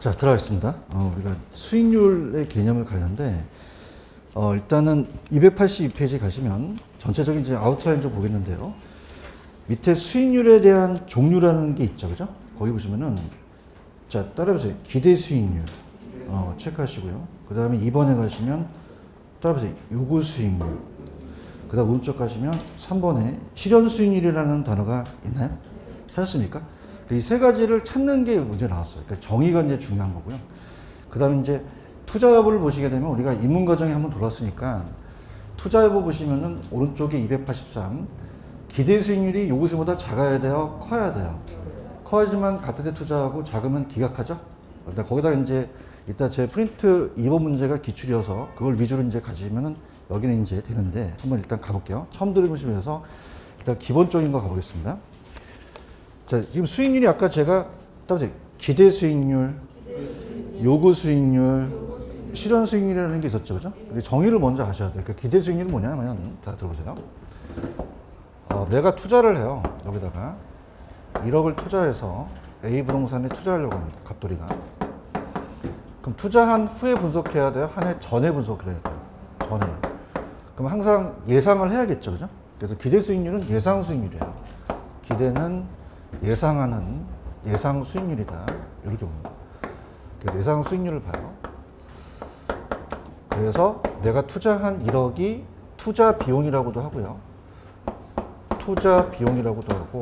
자, 들어가겠습니다. 우리가 수익률의 개념을 가는데, 일단은 282페이지 가시면 전체적인 이제 아웃라인 좀 보겠는데요. 밑에 수익률에 대한 종류라는 게 있죠, 그죠? 거기 보시면은, 자, 따라해보세요. 기대 수익률. 체크하시고요. 그 다음에 2번에 가시면, 따라해보세요. 요구 수익률. 그 다음 오른쪽 가시면 3번에 실현 수익률이라는 단어가 있나요? 찾았습니까? 이 세 가지를 찾는 게 문제 나왔어요. 그러니까 정의가 이제 중요한 거고요. 그 다음에 이제 투자 여부를 보시게 되면 우리가 입문 과정에 한번 돌았으니까 투자 여부 보시면은 오른쪽에 283 기대 수익률이 요구 수익보다 작아야 돼요? 커야 돼요? 커야지만 같은 데 투자하고 작으면 기각하죠? 일단 거기다 이제 이따 제 프린트 2번 문제가 기출이어서 그걸 위주로 이제 가지면은 여기는 이제 되는데 한번 일단 가볼게요. 처음 들어보시면서 일단 기본적인 거 가보겠습니다. 자, 지금 수익률이 아까 제가 따보세요. 기대 수익률, 요구 수익률, 실현 수익률이라는 게 있었죠, 그죠? 정의를 먼저 아셔야 돼요. 그러니까 기대 수익률은 뭐냐면, 다 들어보세요. 내가 투자를 해요. 여기다가 1억을 투자해서 A 부동산에 투자하려고 합니다. 갑돌이가. 그럼 투자한 후에 분석해야 돼요? 한 해 전에 분석을 해야 돼요? 전에. 그럼 항상 예상을 해야겠죠, 그죠? 그래서 기대 수익률은 예상 수익률이에요. 기대는 예상하는 예상 수익률이다. 이렇게 봅니다. 예상 수익률을 봐요. 그래서 내가 투자한 1억이 투자 비용이라고도 하고요. 투자 비용이라고도 하고,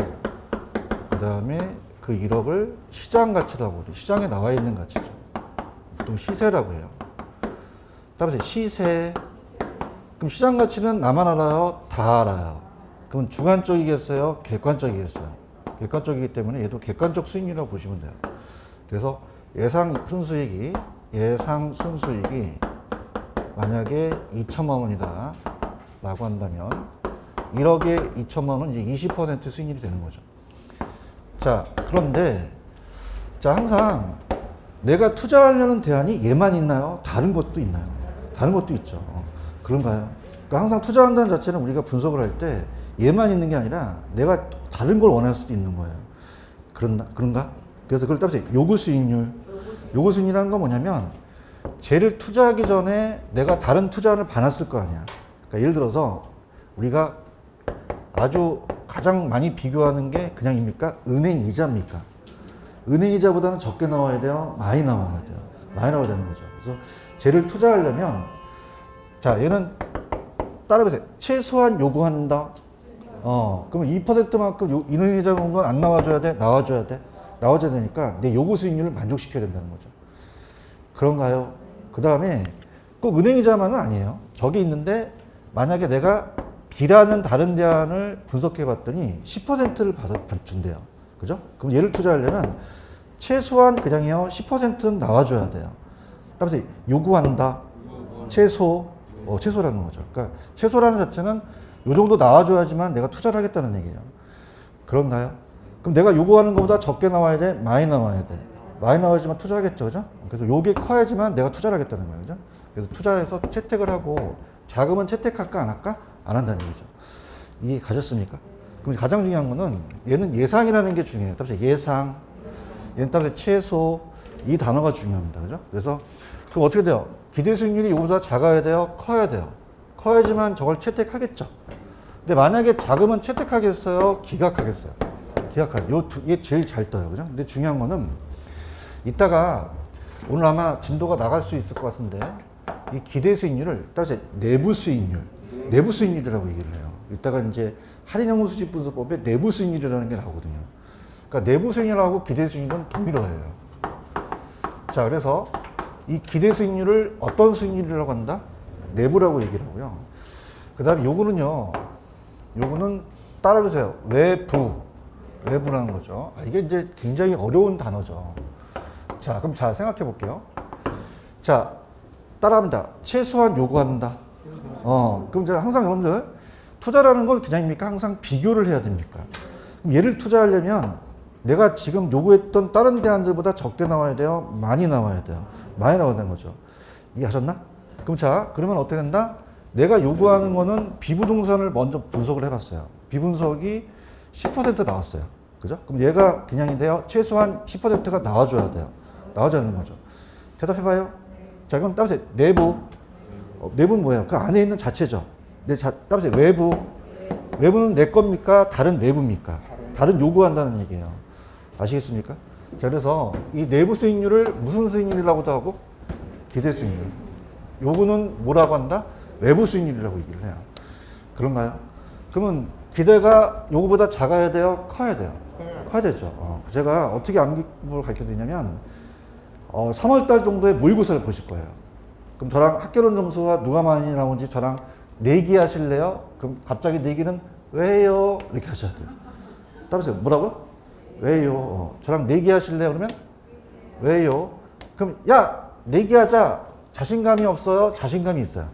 그 다음에 그 1억을 시장 가치라고, 시장에 나와 있는 가치죠. 보통 시세라고 해요. 따라서 시세. 그럼 시장 가치는 나만 알아요? 다 알아요. 그럼 주관적이겠어요? 객관적이겠어요? 객관적이기 때문에 얘도 객관적 수익률이라고 보시면 돼요. 그래서 예상 순수익이 만약에 2천만 원이다 라고 한다면 1억에 2천만 원 이제 20% 수익률이 되는 거죠. 자, 그런데 자, 항상 내가 투자하려는 대안이 얘만 있나요? 다른 것도 있나요? 다른 것도 있죠. 그런가요? 그러니까 항상 투자한다는 자체는 우리가 분석을 할 때 얘만 있는 게 아니라 내가 다른 걸 원할 수도 있는 거예요. 그런가? 그래서 그걸 따라서 요구 수익률. 요구 수익률이라는 건 뭐냐면 쟤를 투자하기 전에 내가 다른 투자를 봐놨을 거 아니야. 그러니까 예를 들어서 우리가 아주 가장 많이 비교하는 게 그냥입니까? 은행 이자입니까? 은행 이자보다는 적게 나와야 돼요? 많이 나와야 돼요? 많이 나와야 되는 거죠. 그래서 쟤를 투자하려면 자, 얘는 따라해보세요. 최소한 요구한다. 그러면 2%만큼 은행이자 정도는 안 나와줘야 돼? 나와줘야 돼? 나와줘야 되니까 내 요구 수익률을 만족시켜야 된다는 거죠. 그런가요? 그 다음에 꼭 은행이자만은 아니에요. 저기 있는데 만약에 내가 B라는 다른 대안을 분석해 봤더니 10%를 준대요. 그죠? 그럼 얘를 투자하려면 최소한 그냥요 10%는 나와줘야 돼요. 따라서 요구한다. 최소라는 거죠. 그러니까 최소라는 자체는 요 정도 나와줘야지만 내가 투자를 하겠다는 얘기예요. 그런가요? 그럼 내가 요구하는 것보다 적게 나와야 돼? 많이 나와야 돼? 많이 나와야지만 투자하겠죠, 그죠? 그래서 요게 커야지만 내가 투자를 하겠다는 거예요, 그죠? 그래서 투자해서 채택을 하고 자금은 채택할까 안 할까? 안 한다는 얘기죠. 이해 가셨습니까? 그럼 가장 중요한 거는 얘는 예상이라는 게 중요해요. 따라서 예상, 얘는 따라서 최소, 이 단어가 중요합니다, 그죠? 그래서 그럼 어떻게 돼요? 기대 수익률이 이거보다 작아야 돼요? 커야 돼요? 커야지만 저걸 채택하겠죠. 근데 만약에 작으면 채택하겠어요? 기각하겠어요? 기각하죠. 이게 제일 잘 떠요. 그죠? 근데 중요한 거는 이따가 오늘 아마 진도가 나갈 수 있을 것 같은데 이 기대 수익률을 따라서 내부 수익률이라고 얘기를 해요. 이따가 이제 할인연금 수집 분석법에 내부 수익률이라는 게 나오거든요. 그러니까 내부 수익률하고 기대 수익률은 동일해요. 자, 그래서 이 기대 수익률을 어떤 수익률이라고 한다? 내부라고 얘기를 하고요. 그 다음에 요거는 따라해보세요. 외부라는 거죠. 이게 이제 굉장히 어려운 단어죠. 자, 그럼 잘 생각해 볼게요. 자, 따라합니다. 최소한 요구한다. 그럼 제가 항상 여러분들 투자라는 건 그냥입니까? 항상 비교를 해야 됩니까? 그럼 얘를 투자하려면 내가 지금 요구했던 다른 대안들보다 적게 나와야 돼요? 많이 나와야 돼요? 많이 나와야 되는 거죠. 이해하셨나? 그럼 자, 그러면 어떻게 된다? 내가 요구하는 거는 비부동산을 먼저 분석을 해봤어요. 비분석이 10% 나왔어요. 그죠? 그럼 얘가 그냥인데요. 최소한 10%가 나와줘야 돼요. 나오지 않는 거죠. 대답해봐요. 자, 그럼 따라서 내부. 내부는 뭐예요? 그 안에 있는 자체죠. 따라서 외부. 외부는 내 겁니까? 다른 외부입니까? 다른 요구한다는 얘기예요. 아시겠습니까? 자, 그래서 이 내부 수익률을 무슨 수익률이라고도 하고? 기대 수익률. 요구는 뭐라고 한다? 외부 수익률이라고 얘기를 해요. 그런가요? 그러면 기대가 요구보다 작아야 돼요? 커야 돼요? 커야 되죠. 제가 어떻게 암기법을 가르쳐 드리냐면 3월달 정도에 모의고사를 보실 거예요. 그럼 저랑 학교론 점수가 누가 많이 나오는지 저랑 내기 하실래요? 그럼 갑자기 내기는 왜요? 이렇게 하셔야 돼요. 따라서 뭐라고? 왜요? 저랑 내기 하실래요? 그러면 왜요? 그럼 야 내기하자. 자신감이 없어요? 자신감이 있어요.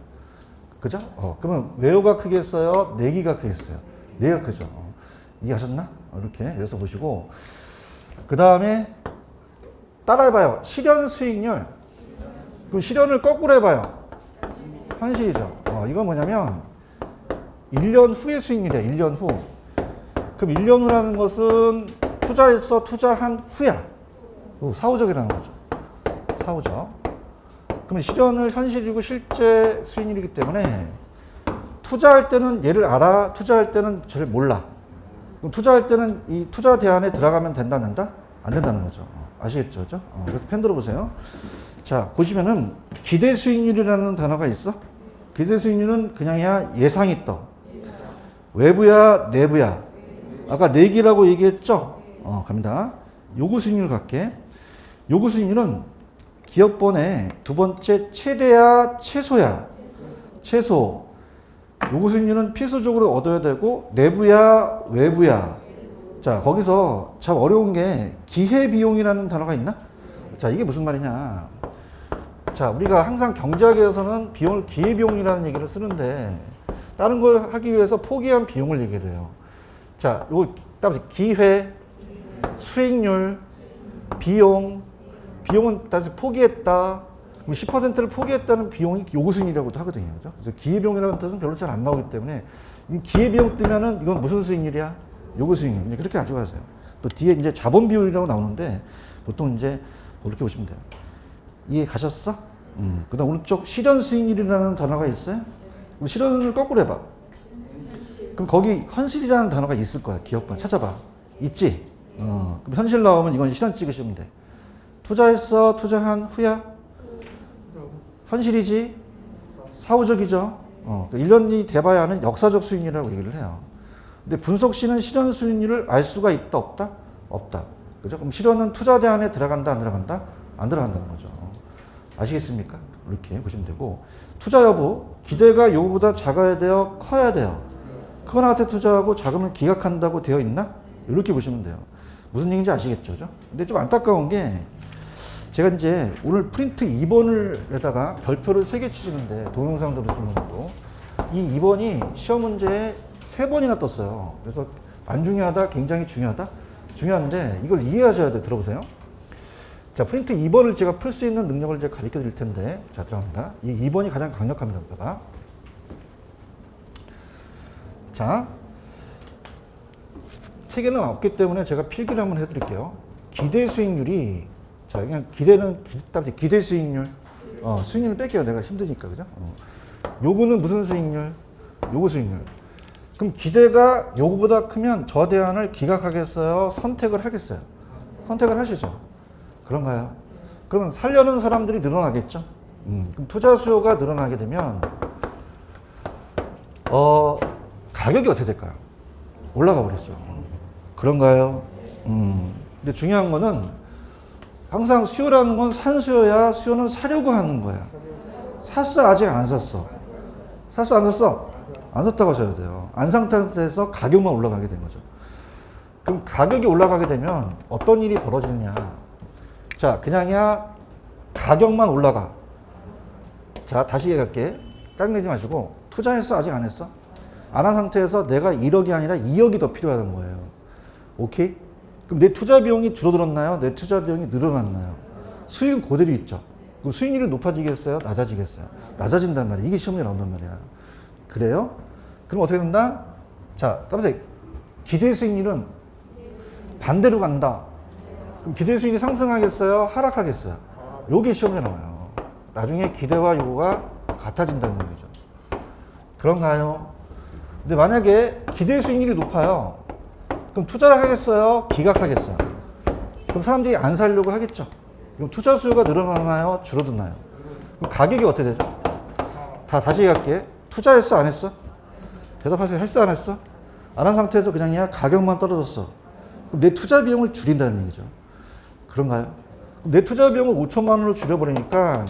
그죠? 그러면 왜요가 크겠어요? 내기가 크겠어요? 내기가 크죠. 이해하셨나? 이렇게 그래서 보시고 그 다음에 따라해봐요. 실현 수익률. 그럼 실현을 거꾸로 해봐요. 현실이죠. 이건 뭐냐면 1년 후의 수익률이야. 1년 후. 그럼 1년 후라는 것은 투자해서 투자한 후야. 사후적이라는 거죠. 사후적. 그러면 실현을 현실이고 실제 수익률이기 때문에 투자할 때는 얘를 알아. 투자할 때는 잘 몰라. 그럼 투자할 때는 이 투자 대안에 들어가면 된다, 안 된다? 안 된다는 거죠. 아시겠죠? 그죠? 그래서 펜 들어보세요. 자, 보시면은 기대 수익률이라는 단어가 있어. 기대 수익률은 그냥이야 예상이 떠. 외부야, 내부야. 아까 내기라고 얘기했죠? 갑니다. 요구 수익률 갈게. 요구 수익률은 기업번의 두 번째 최대야, 최소야. 최소. 요구 수익률은 필수적으로 얻어야 되고 내부야, 외부야. 자, 거기서 참 어려운 게 기회비용이라는 단어가 있나? 자, 이게 무슨 말이냐? 자, 우리가 항상 경제학에서는 비용을 기회비용이라는 얘기를 쓰는데 다른 걸 하기 위해서 포기한 비용을 얘기를 해요. 자, 요거 따라서 기회, 수익률, 비용. 비용은 따라서 포기했다. 그럼 10%를 포기했다는 비용이 요구수익률이라고도 하거든요. 그죠? 그래서 기회비용이라는 뜻은 별로 잘 안 나오기 때문에 이 기회비용 뜨면은 이건 무슨 수익률이야? 요구수익률. 그렇게 가져가세요. 또 뒤에 이제 자본비율이라고 나오는데 보통 이제 이렇게 보시면 돼요. 이해 가셨어? 그 다음 오른쪽 실현수익률이라는 단어가 있어요? 그럼 실현을 거꾸로 해봐. 그럼 거기 현실이라는 단어가 있을 거야. 기업번 찾아봐. 있지? 그럼 현실 나오면 이건 실현 찍으시면 돼. 투자했어? 투자한 후야? 현실이지? 사후적이죠? 1년이 돼봐야 하는 역사적 수익률이라고 얘기를 해요. 근데 분석시는 실현 수익률을 알 수가 있다? 없다? 없다. 그죠? 그럼 실현은 투자 대안에 들어간다? 안 들어간다? 안 들어간다는 거죠. 아시겠습니까? 이렇게 보시면 되고 투자 여부, 기대가 요구보다 작아야 돼요? 커야 돼요? 큰 아트에 투자하고 자금을 기각한다고 되어 있나? 이렇게 보시면 돼요. 무슨 얘기인지 아시겠죠? 근데 좀 안타까운 게 제가 이제 오늘 프린트 2번을에다가 별표를 3개 치시는데 동영상도 보시면도 이 2번이 시험 문제에 3번이나 떴어요. 그래서 안 중요하다? 굉장히 중요하다? 중요한데 이걸 이해하셔야 돼. 들어보세요. 자, 프린트 2번을 제가 풀 수 있는 능력을 제가 가르쳐 드릴 텐데 자, 들어갑니다. 이 2번이 가장 강력합니다. 여기다가. 자, 책에는 없기 때문에 제가 필기를 한번 해드릴게요. 기대 수익률이 자, 그냥 기대 수익률. 수익률을 뺄게요. 내가 힘드니까. 그죠? 요구는 무슨 수익률? 요구 수익률. 그럼 기대가 요구보다 크면 저 대안을 기각하겠어요? 선택을 하겠어요? 선택을 하시죠. 그런가요? 그러면 살려는 사람들이 늘어나겠죠? 그럼 투자 수요가 늘어나게 되면, 가격이 어떻게 될까요? 올라가 버리죠. 그런가요? 근데 중요한 거는 항상 수요라는 건 산수요야, 수요는 사려고 하는 거야. 샀어? 아직 안 샀어? 샀어? 안 샀어? 안 샀다고 하셔야 돼요. 안 산 상태에서 가격만 올라가게 된 거죠. 그럼 가격이 올라가게 되면 어떤 일이 벌어지느냐. 자, 그냥이야 가격만 올라가. 자, 다시 얘기할게. 깡내지 마시고 투자했어? 아직 안 했어? 안 한 상태에서 내가 1억이 아니라 2억이 더 필요하다는 거예요. 오케이? 그럼 내 투자 비용이 줄어들었나요? 내 투자 비용이 늘어났나요? 수익은 그대로 있죠. 그럼 수익률이 높아지겠어요? 낮아지겠어요? 낮아진단 말이에요. 이게 시험에 나온단 말이야. 그래요? 그럼 어떻게 된다? 자, 따라서 기대 수익률은 반대로 간다. 그럼 기대 수익이 상승하겠어요? 하락하겠어요? 요게 시험에 나와요. 나중에 기대와 요구가 같아진다는 얘기죠. 그런가요? 근데 만약에 기대 수익률이 높아요. 그럼 투자를 하겠어요? 기각하겠어요? 그럼 사람들이 안 사려고 하겠죠. 그럼 투자 수요가 늘어나나요? 줄어드나요? 그럼 가격이 어떻게 되죠? 다시 얘기할게. 투자했어? 안 했어? 대답하세요. 했어? 안 했어? 안 한 상태에서 그냥 가격만 떨어졌어. 그럼 내 투자 비용을 줄인다는 얘기죠. 그런가요? 그럼 내 투자 비용을 5천만 원으로 줄여버리니까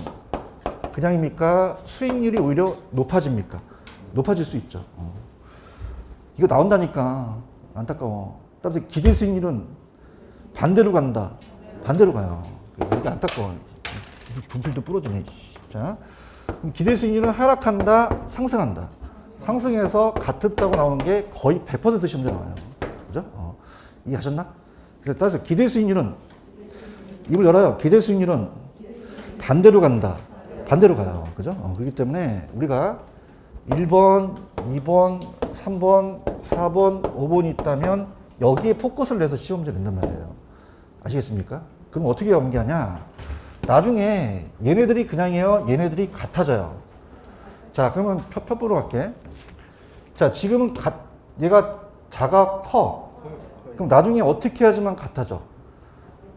그냥입니까? 수익률이 오히려 높아집니까? 높아질 수 있죠. 이거 나온다니까 안타까워. 따라서 기대 수익률은 반대로 간다. 반대로 가요. 이게 안타까워. 분필도 부러지네. 자, 그럼 기대 수익률은 하락한다, 상승한다. 상승해서 같았다고 나오는 게 거의 100% 시험에 나와요. 그죠? 이해하셨나? 그래서 따라서 기대 수익률은 입을 열어요. 기대 수익률은 반대로 간다. 반대로 가요. 그죠? 그렇기 때문에 우리가 1번, 2번, 3번, 4번, 5번이 있다면 여기에 포커스를 내서 시험 문제 낸단 말이에요. 아시겠습니까? 그럼 어떻게 연기하냐? 나중에 얘네들이 그냥이에요. 얘네들이 같아져요. 자, 그러면 펴보러 갈게. 자, 지금은 얘가 작아, 커. 그럼 나중에 어떻게 해야지만 같아져?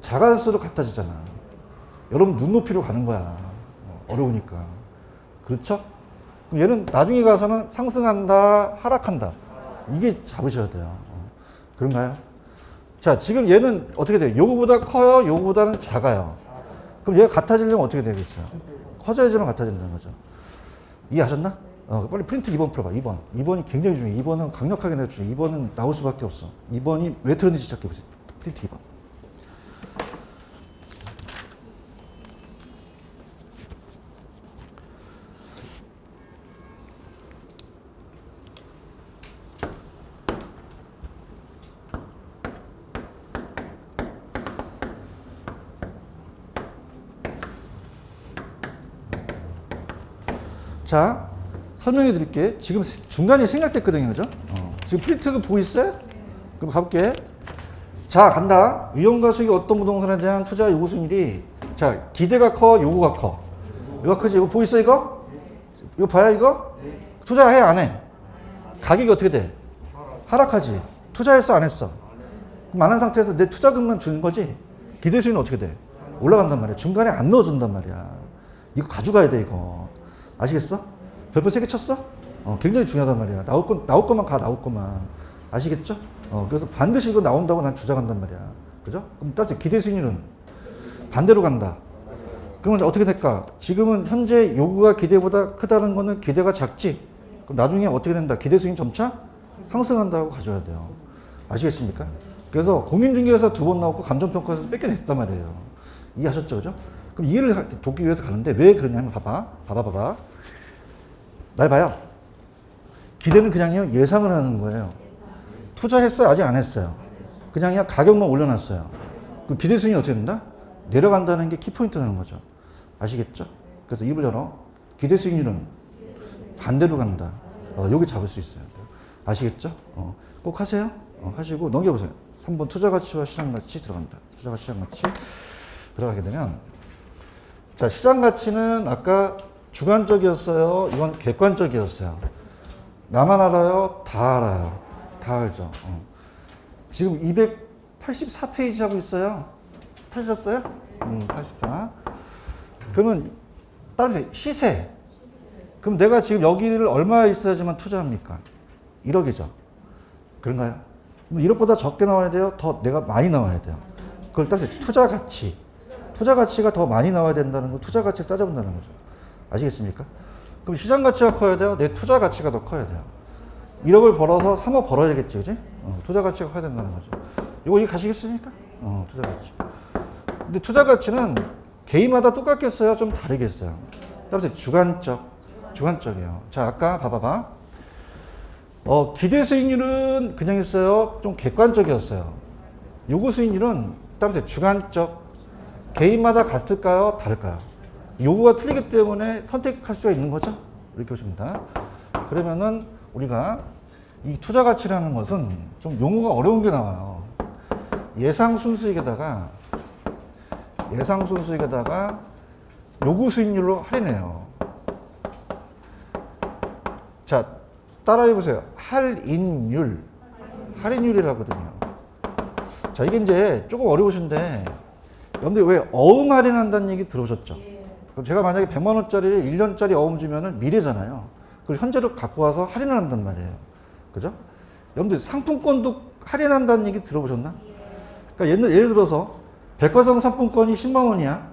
작아질수록 같아지잖아. 여러분 눈높이로 가는 거야. 어려우니까. 그렇죠? 그럼 얘는 나중에 가서는 상승한다, 하락한다. 이게 잡으셔야 돼요. 그런가요? 자, 지금 얘는 어떻게 돼요? 요거보다 커요? 요거보다는 작아요. 그럼 얘가 같아지려면 어떻게 되겠어요? 커져야지만 같아진다는 거죠. 이해하셨나? 빨리 프린트 2번 풀어봐. 2번. 2번이 굉장히 중요해. 2번은 강력하게 내줘. 2번은 나올 수밖에 없어. 2번이 왜 틀렸는지 시작해보세요. 프린트 2번. 자, 설명해 드릴게. 지금 중간에 생략됐거든요. 그죠? 지금 프린트가 보이세요? 그럼 가볼게. 자, 간다. 위험과 수익이 어떤 부동산에 대한 투자 요구 수익률이, 자, 기대가 커, 요구가 커. 이거 크지? 이거 보이세요, 이거? 이거 봐야 이거? 투자해, 안 해? 가격이 어떻게 돼? 하락하지. 투자했어, 안 했어? 그럼 안 한 상태에서 내 투자금만 주는 거지? 기대 수익은 어떻게 돼? 올라간단 말이야. 중간에 안 넣어준단 말이야. 이거 가져가야 돼, 이거. 아시겠어? 별표 3개 쳤어? 굉장히 중요하단 말이야. 나올 것만 가, 나올 것만. 아시겠죠? 그래서 반드시 이거 나온다고 난 주장한단 말이야. 그죠? 그럼 따라서 기대 수익률은 반대로 간다. 그러면 어떻게 될까? 지금은 현재 요구가 기대보다 크다는 거는 기대가 작지? 그럼 나중에 어떻게 된다? 기대 수익이 점차 상승한다고 가져야 돼요. 아시겠습니까? 그래서 공인중개에서 2번 나오고 감정평가에서 뺏겨냈단 말이에요. 이해하셨죠? 그죠? 그럼 이해를 돕기 위해서 가는데 왜 그러냐면 봐봐. 날 봐요. 기대는 그냥요 예상을 하는 거예요. 투자했어요? 아직 안 했어요. 그냥 가격만 올려놨어요. 그럼 기대 수익이 어떻게 된다? 내려간다는 게 키포인트라는 거죠. 아시겠죠? 그래서 입을 열어. 기대 수익률은 반대로 간다. 여기 잡을 수 있어요. 아시겠죠? 꼭 하세요. 하시고 넘겨보세요. 3번 투자 가치와 시장 가치 들어간다. 투자 가치, 시장 가치 들어가게 되면, 자, 시장 가치는 아까 주관적이었어요. 이건 객관적이었어요. 나만 알아요? 다 알아요. 다 알죠. 지금 284페이지 하고 있어요. 찾으셨어요? 84. 그러면 다른 시세. 그럼 내가 지금 여기를 얼마 있어야지만 투자합니까? 1억이죠. 그런가요? 1억보다 적게 나와야 돼요? 더 내가 많이 나와야 돼요? 그걸 따라서 투자 가치. 투자 가치가 더 많이 나와야 된다는 거, 투자 가치를 따져본다는 거죠. 아시겠습니까? 그럼 시장 가치가 커야 돼요? 내 투자 가치가 더 커야 돼요. 1억을 벌어서 3억 벌어야 되겠지, 그지? 투자 가치가 커야 된다는 거죠. 이거 가시겠습니까? 투자 가치. 근데 투자 가치는 개인마다 똑같겠어요? 좀 다르겠어요? 따라서 주관적이에요. 자, 아까 봐봐봐. 기대 수익률은 그냥 있어요? 좀 객관적이었어요. 요구 수익률은 따라서 주관적. 개인마다 같을까요? 다를까요? 요구가 틀리기 때문에 선택할 수가 있는 거죠? 이렇게 보십니다. 그러면은 우리가 이 투자 가치라는 것은 좀 용어가 어려운 게 나와요. 예상 순수익에다가 예상 순수익에다가 요구 수익률로 할인해요. 자, 따라해 보세요. 할인율이라거든요. 자, 이게 이제 조금 어려우신데, 여러분들 왜 어음 할인한다는 얘기 들어보셨죠? 그럼 제가 만약에 100만 원짜리 1년짜리 어음 주면은 미래잖아요. 그걸 현재로 갖고 와서 할인을 한단 말이에요. 그죠? 여러분들 상품권도 할인한다는 얘기 들어보셨나? 그러니까 예를 들어서 백화점 상품권이 10만 원이야.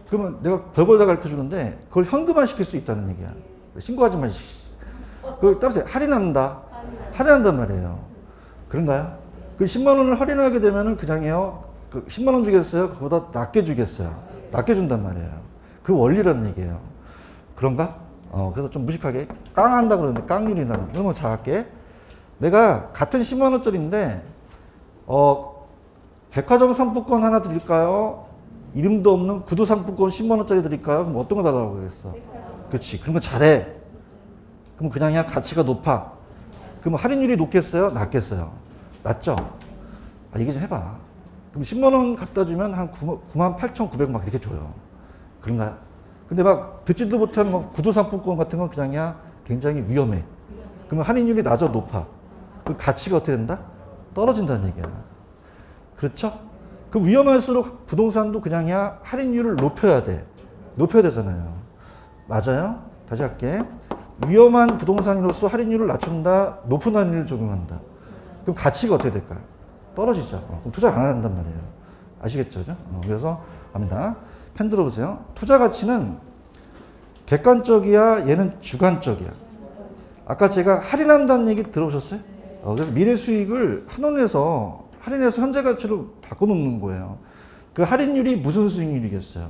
그러면 내가 별걸 다 가르쳐 주는데 그걸 현금화 시킬 수 있다는 얘기야. 신고하지 마. 그걸 따라서 할인한단 말이에요. 그런가요? 그 10만 원을 할인하게 되면은 그냥요. 그 10만 원 주겠어요? 그보다 낮게 주겠어요? 낮게 준단 말이에요. 그 원리라는 얘기예요. 그런가? 그래서 좀 무식하게 깡한다 그러는데 깡률이라는. 그러면 잘 할게. 내가 같은 10만 원짜리인데 백화점 상품권 하나 드릴까요? 이름도 없는 구두 상품권 10만 원짜리 드릴까요? 그럼 어떤 거 달라고 그러겠어? 그렇지. 그런 거 잘해. 그럼 그냥 가치가 높아. 그럼 할인율이 높겠어요? 낮겠어요? 낮죠? 얘기 좀 해봐. 그럼 10만 원 갖다 주면 한 98,900 막 이렇게 줘요. 그런가요? 근데 막 듣지도 못한 뭐 구두 상품권 같은 건 그냥 굉장히 위험해. 그러면 할인율이 낮아 높아. 그 가치가 어떻게 된다? 떨어진다는 얘기야. 그렇죠? 그 위험할수록 부동산도 그냥 할인율을 높여야 돼. 높여야 되잖아요. 맞아요? 다시 할게. 위험한 부동산으로서 할인율을 낮춘다. 높은 할인율을 적용한다. 그럼 가치가 어떻게 될까요? 떨어지죠. 그럼 투자 안 한단 말이에요. 아시겠죠? 그래서 갑니다. 펜 들어보세요. 투자 가치는 객관적이야, 얘는 주관적이야. 아까 제가 할인한다는 얘기 들어보셨어요? 그래서 미래 수익을 할인해서 현재 가치로 바꿔놓는 거예요. 그 할인율이 무슨 수익률이겠어요?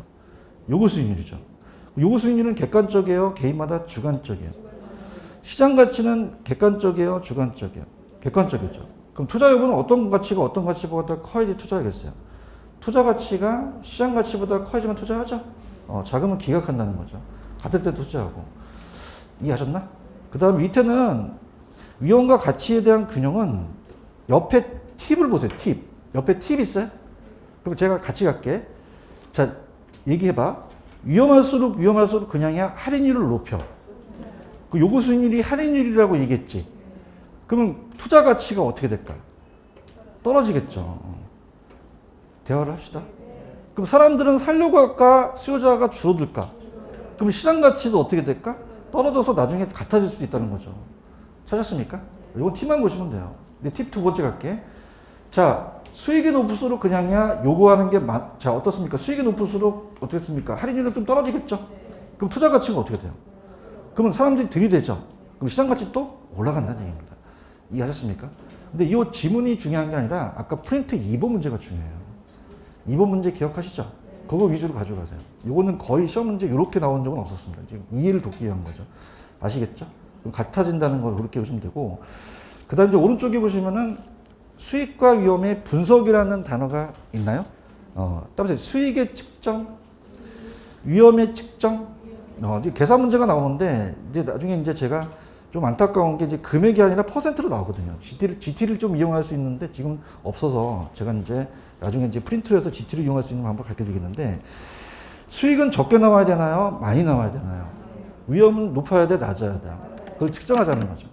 요구 수익률이죠. 요구 수익률은 객관적이에요, 개인마다 주관적이에요. 시장 가치는 객관적이에요, 주관적이에요. 객관적이죠. 그럼 투자 여부는 어떤 가치보다 커야지 투자하겠어요? 투자 가치가 시장 가치보다 커야지만 투자하죠. 자금은 기각한다는 거죠. 같을 때 투자하고. 이해하셨나? 그 다음 밑에는 위험과 가치에 대한 균형은 옆에 팁을 보세요. 팁. 옆에 팁 있어요? 그럼 제가 같이 갈게. 자, 얘기해봐. 위험할수록 그냥 할인율을 높여. 그 요구 수익률이 할인율이라고 얘기했지. 그러면 투자 가치가 어떻게 될까요? 떨어지겠죠. 대화를 합시다. 그럼 사람들은 살려고 할까? 수요자가 줄어들까? 그럼 시장 가치도 어떻게 될까? 떨어져서 나중에 같아질 수도 있다는 거죠. 찾았습니까? 이건 팁만 보시면 돼요. 근데 팁 두 번째 갈게. 자, 수익이 높을수록 그냥야 요구하는 게 자, 어떻습니까? 수익이 높을수록 어떻겠습니까? 할인율은 좀 떨어지겠죠? 그럼 투자 가치가 어떻게 돼요? 그러면 사람들이 들이대죠? 그럼 시장 가치 또 올라간다는 얘기입니다. 이해하셨습니까? 근데 이 지문이 중요한 게 아니라 아까 프린트 2번 문제가 중요해요. 2번 문제 기억하시죠? 그거 위주로 가져가세요. 이거는 거의 시험 문제 이렇게 나온 적은 없었습니다. 지금 이해를 돕기 위한 거죠. 아시겠죠? 그럼 같아진다는 걸 그렇게 보시면 되고, 그 다음 이제 오른쪽에 보시면은 수익과 위험의 분석이라는 단어가 있나요? 따라서 수익의 측정, 위험의 측정, 이제 계산 문제가 나오는데, 이제 나중에 이제 제가 좀 안타까운 게 이제 금액이 아니라 퍼센트로 나오거든요. GT를 좀 이용할 수 있는데 지금 없어서 제가 이제 나중에 이제 프린트로 해서 GT를 이용할 수 있는 방법 가르쳐 드리겠는데, 수익은 적게 나와야 되나요? 많이 나와야 되나요? 위험은 높아야 돼? 낮아야 돼요? 그걸 측정하자는 거죠.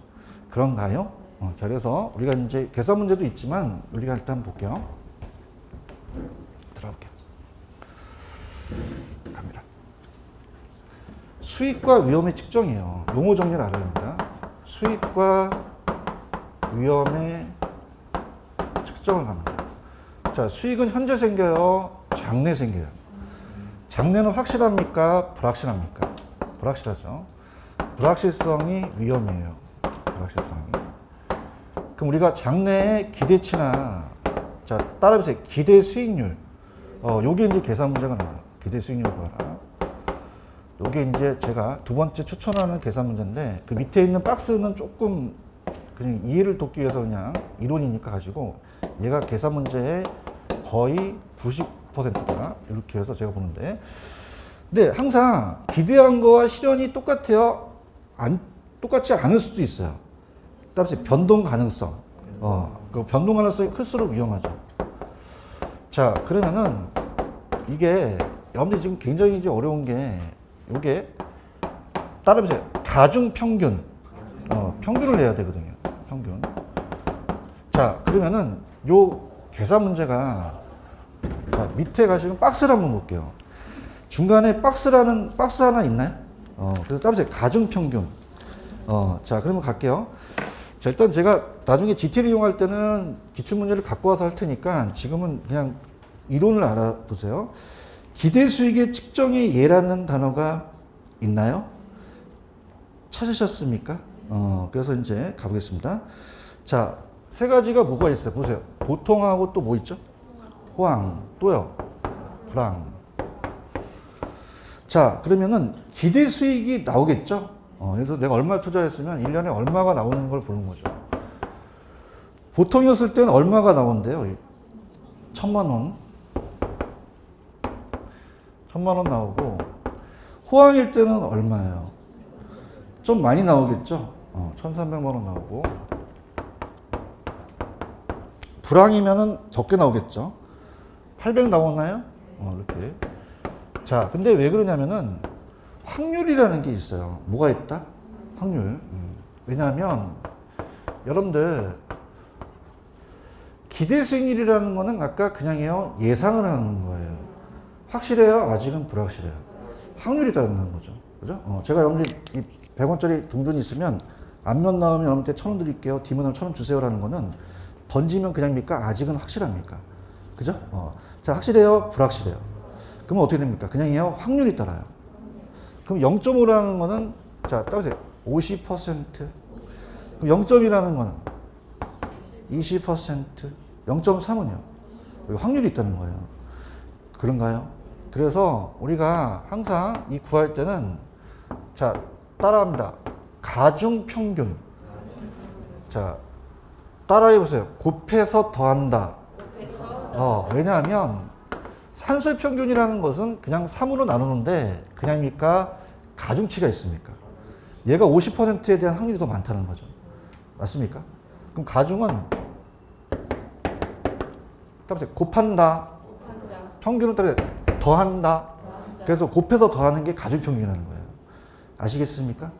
그런가요? 자, 그래서 우리가 이제 계산 문제도 있지만 우리가 일단 볼게요. 들어볼게요. 갑니다. 수익과 위험의 측정이에요. 용어 정리를 알아야 합니다. 수익과 위험의 측정을 합니다. 자, 수익은 현재 생겨요? 장래 생겨요? 장래는 확실합니까? 불확실합니까? 불확실하죠. 불확실성이 위험이에요. 불확실성이. 그럼 우리가 장래의 기대치나, 자, 따라해보세요. 기대 수익률. 요게 이제 계산 문제가 나와요. 기대 수익률 구하라. 요게 이제 제가 두 번째 추천하는 계산 문제인데, 그 밑에 있는 박스는 조금 그냥 이해를 돕기 위해서 그냥 이론이니까 가지고, 얘가 계산 문제의 거의 90%다. 이렇게 해서 제가 보는데, 근데 항상 기대한 거와 실현이 똑같아요? 똑같지 않을 수도 있어요. 따라서 변동 가능성. 그 변동 가능성이 클수록 위험하죠. 자, 그러면은 이게 여러분들이 지금 굉장히 이제 어려운 게 요게 따라해보세요. 가중평균. 평균을 내야 되거든요. 평균. 자, 그러면은 요 계산 문제가 자, 밑에 가시면 박스를 한번 볼게요. 중간에 박스 하나 있나요? 그래서 따라서 가중평균. 자, 그러면 갈게요. 자, 일단 제가 나중에 GT를 이용할 때는 기출문제를 갖고 와서 할 테니까 지금은 그냥 이론을 알아보세요. 기대수익의 측정의 예라는 단어가 있나요? 찾으셨습니까? 그래서 이제 가보겠습니다. 자, 세 가지가 뭐가 있어요? 보세요. 보통하고 또 뭐 있죠? 호황, 또요? 불황. 자, 그러면은 기대 수익이 나오겠죠? 예를 들어서 내가 얼마 투자했으면 1년에 얼마가 나오는 걸 보는 거죠. 보통이었을 때는 얼마가 나온대요? 1,000만 원. 1,000만 원 나오고, 호황일 때는 얼마예요? 좀 많이 나오겠죠? 1,300만 원 나오고. 불황이면은 적게 나오겠죠? 800 나오나요? 이렇게. 자, 근데 왜 그러냐면은 확률이라는 게 있어요. 뭐가 있다? 확률. 왜냐하면 여러분들 기대 수익률이라는 거는 아까 그냥요 예상을 하는 거예요. 확실해요? 아직은 불확실해요. 확률이 따르는 거죠. 그죠? 제가 여러분들 이 100원짜리 동전이 있으면 앞면 나오면 여러분한테 1,000원 드릴게요. 뒷면 나오면 1,000원 주세요라는 거는 던지면 그냥입니까? 아직은 확실합니까? 그죠? 자, 확실해요? 불확실해요? 그러면 어떻게 됩니까? 그냥요 확률이 따라요. 그럼 0.5라는 거는 자, 따보세요. 50%. 그럼 0.2라는 거는 20%. 0.3은요? 확률이 있다는 거예요. 그런가요? 그래서 우리가 항상 이 구할 때는 자, 따라합니다. 가중평균. 자, 따라해보세요. 곱해서 더한다. 왜냐하면 산술평균이라는 것은 그냥 3으로 나누는데 그냥입니까? 가중치가 있습니까? 얘가 50%에 대한 확률이 더 많다는 거죠. 맞습니까? 그럼 가중은 따라서 곱한다. 평균은 따라서 더한다. 그래서 곱해서 더하는 게 가중평균이라는 거예요. 아시겠습니까?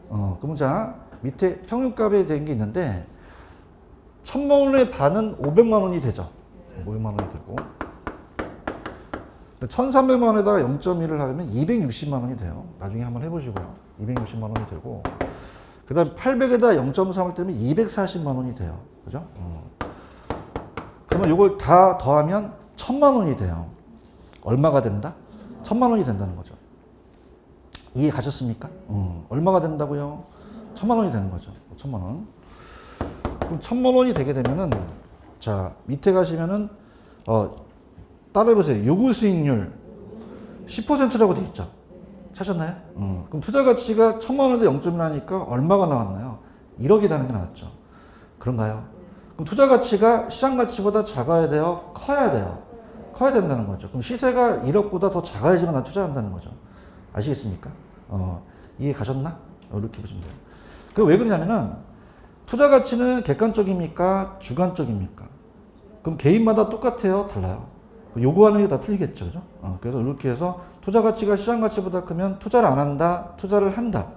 그럼 자, 밑에 평균값에 대한 게 있는데 1,000만 원의 반은 500만 원이 되죠. 500만 원이 되고 1,300만 원에다가 0.1을 하면 260만 원이 돼요. 나중에 한번 해보시고요. 260만 원이 되고 그 다음 800에다 0.3을 떼면 240만 원이 돼요. 그죠? 그러면 이걸 다 더하면 1,000만 원이 돼요. 얼마가 된다? 1,000만 원이 된다는 거죠. 이해 가셨습니까? 얼마가 된다고요? 1,000만 원이 되는 거죠. 1,000만 원. 그럼 1,000만 원이 되게 되면은 자, 밑에 가시면은 따라해보세요. 요구 수익률 10%라고 돼 있죠. 찾았나요? 그럼 투자 가치가 1,000만 원에 0.1하니까 얼마가 나왔나요? 1억이라는 게 나왔죠. 그런가요? 그럼 투자 가치가 시장 가치보다 작아야 돼요? 커야 돼요? 커야 된다는 거죠. 그럼 시세가 1억보다 더 작아야지만 난 투자한다는 거죠. 아시겠습니까? 이해 가셨나? 이렇게 보시면 돼요. 그 왜 그러냐면은 투자 가치는 객관적입니까? 주관적입니까? 그럼 개인마다 똑같아요? 달라요? 요구하는 게 다 틀리겠죠. 그죠? 그래서 이렇게 해서 투자 가치가 시장 가치보다 크면 투자를 안 한다, 투자를 한다.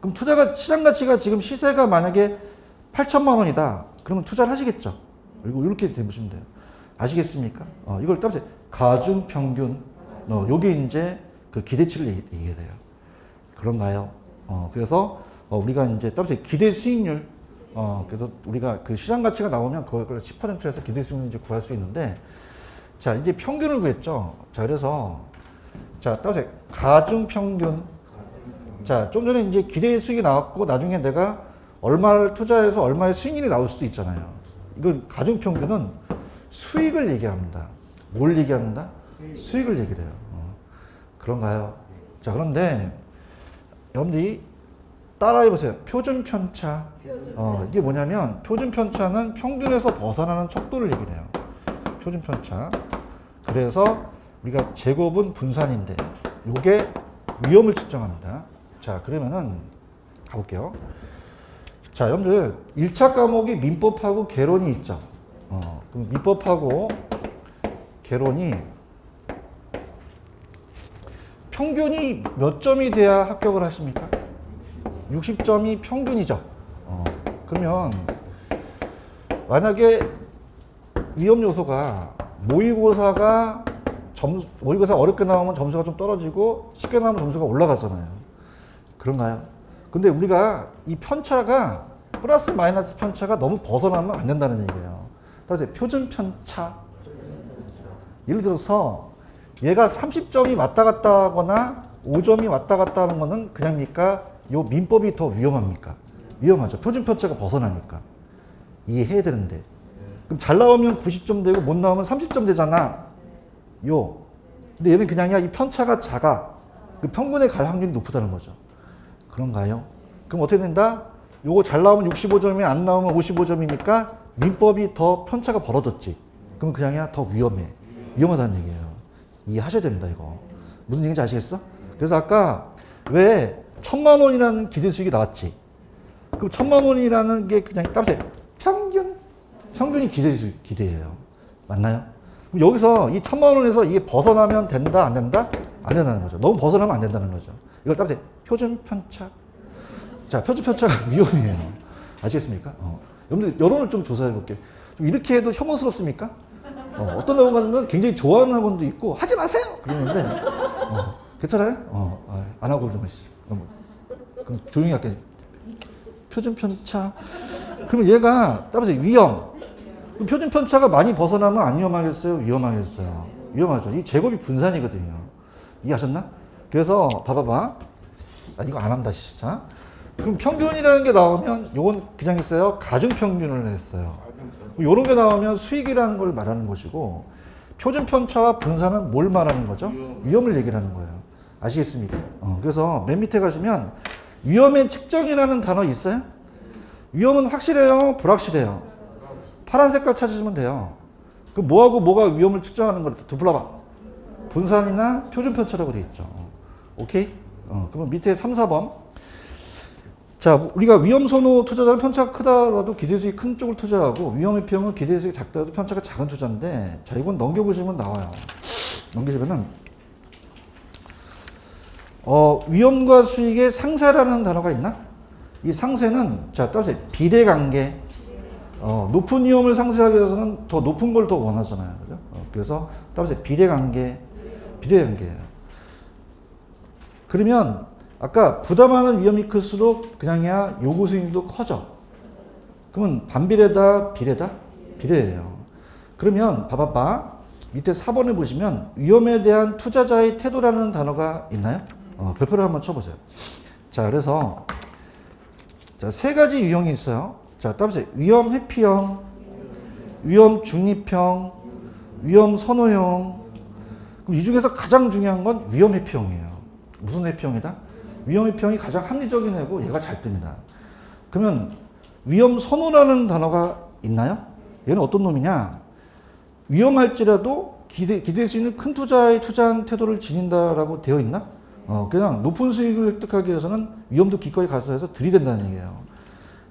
그럼 시장 가치가 지금 시세가 만약에 8,000만 원이다. 그러면 투자를 하시겠죠. 그리고 이렇게 보시면 돼요. 아시겠습니까? 이걸 따라서 가중평균, 요게 이제 그 기대치를 얘기해야 돼요. 그런가요? 그래서 우리가 이제 따라서 기대 수익률, 그래서 우리가 그 시장 가치가 나오면 그걸 10%에서 기대 수익률 이제 구할 수 있는데, 자, 이제 평균을 구했죠. 자, 그래서 자, 따라서 가중평균. 자, 좀 전에 이제 기대 수익이 나왔고 나중에 내가 얼마를 투자해서 얼마의 수익률이 나올 수도 있잖아요. 이건 가중평균은 수익을 얘기합니다. 뭘 얘기합니다? 수익을 얘기를 해요. 그런가요? 자, 그런데 여러분들이 따라해보세요. 표준편차. 이게 뭐냐면 표준편차는 평균에서 벗어나는 척도를 얘기를 해요. 표준편차. 그래서 우리가 제곱은 분산인데 요게 위험을 측정합니다. 자, 그러면은 가볼게요. 자, 여러분들 1차 과목이 민법하고 개론이 있죠. 그럼 민법하고 개론이 평균이 몇 점이 돼야 합격을 하십니까? 60점이 평균이죠. 그러면 만약에 위험 요소가 모의고사가 모의고사 어렵게 나오면 점수가 좀 떨어지고 쉽게 나오면 점수가 올라가잖아요. 그런가요? 근데 우리가 이 편차가 플러스 마이너스 편차가 너무 벗어나면 안 된다는 얘기예요. 따라서 표준 편차. 예를 들어서 얘가 30점이 왔다 갔다 하거나 5점이 왔다 갔다 하는 거는 그냥입니까? 요 민법이 더 위험합니까? 위험하죠. 표준 편차가 벗어나니까. 이해해야 되는데. 그럼 잘 나오면 90점 되고 못 나오면 30점 되잖아. 요. 근데 얘는 그냥이야. 이 편차가 작아. 그 평균에 갈 확률이 높다는 거죠. 그런가요? 그럼 어떻게 된다? 요거 잘 나오면 65점이 안 나오면 55점이니까 민법이 더 편차가 벌어졌지. 그럼 그냥이야 더 위험해. 위험하다는 얘기예요. 이해하셔야 됩니다, 이거. 무슨 얘기인지 아시겠어? 그래서 아까 왜 1000만 원이라는 기대 수익이 나왔지? 그럼 1000만 원이라는 게 그냥 따라서 평균이 기대예요. 맞나요? 그럼 여기서 이 1000만 원에서 이게 벗어나면 된다, 안 된다? 안 된다는 거죠. 너무 벗어나면 안 된다는 거죠. 이걸 따라서 표준 편차. 자, 표준 편차가 위험이에요. 아시겠습니까? 여러분들 여론을 좀 조사해 볼게요. 좀 이렇게 해도 혐오스럽습니까? 어떤 학원가는 굉장히 좋아하는 학원도 있고 하지 마세요! 그러는데 괜찮아요? 안 하고 좀 하시죠. 그럼 조용히 할게요. 표준 편차. 그러면 얘가 따라서 위험. 그럼 표준 편차가 많이 벗어나면 안 위험하겠어요? 위험하겠어요? 위험하죠. 이 제곱이 분산이거든요. 이해하셨나? 그래서 봐봐봐. 이거 안 한다 진짜. 그럼 평균이라는 게 나오면 요건 그냥 있어요. 가중평균을 했어요. 요런 게 나오면 수익이라는 걸 말하는 것이고 표준 편차와 분산은 뭘 말하는 거죠? 위험을 얘기하는 거예요. 아시겠습니까? 그래서 맨 밑에 가시면 위험의 측정이라는 단어 있어요? 위험은 확실해요? 불확실해요? 파란 색깔 찾으시면 돼요. 그 뭐하고 뭐가 위험을 측정하는 걸 두 불러봐. 분산이나 표준 편차라고 되어 있죠. 오케이? 그러면 밑에 3, 4번. 자, 우리가 위험 선호 투자자는 편차가 크다라도 기대수익이 큰 쪽을 투자하고 위험 회피형은 기대수익이 작다라도 편차가 작은 투자인데, 자, 이건 넘겨보시면 나와요. 넘기시면은 위험과 수익의 상세라는 단어가 있나? 이 상세는 자, 따라서 비례관계. 높은 위험을 상쇄하기 위해서는 더 높은 걸 더 원하잖아요. 그죠? 그래서 따라서 비례관계예요. 그러면 아까 부담하는 위험이 클수록 그냥이야 요구 수익도 커져. 그러면 반비례다, 비례다? 비례예요. 그러면 봐봐봐. 밑에 4번에 보시면 위험에 대한 투자자의 태도라는 단어가 있나요? 별표를 한번 쳐보세요. 자, 그래서 자, 세 가지 유형이 있어요. 자, 따라서 위험 회피형, 위험 중립형, 위험 선호형. 그럼 이 중에서 가장 중요한 건 위험 회피형이에요. 무슨 회피형이다? 위험 회피형이 가장 합리적인 애고 얘가 잘 뜹니다. 그러면 위험 선호라는 단어가 있나요? 얘는 어떤 놈이냐? 위험할지라도 기대할 수 있는 큰 투자에 투자한 태도를 지닌다라고 되어 있나? 그냥 높은 수익을 획득하기 위해서는 위험도 기꺼이 가서해서 들이댄다는 얘기예요.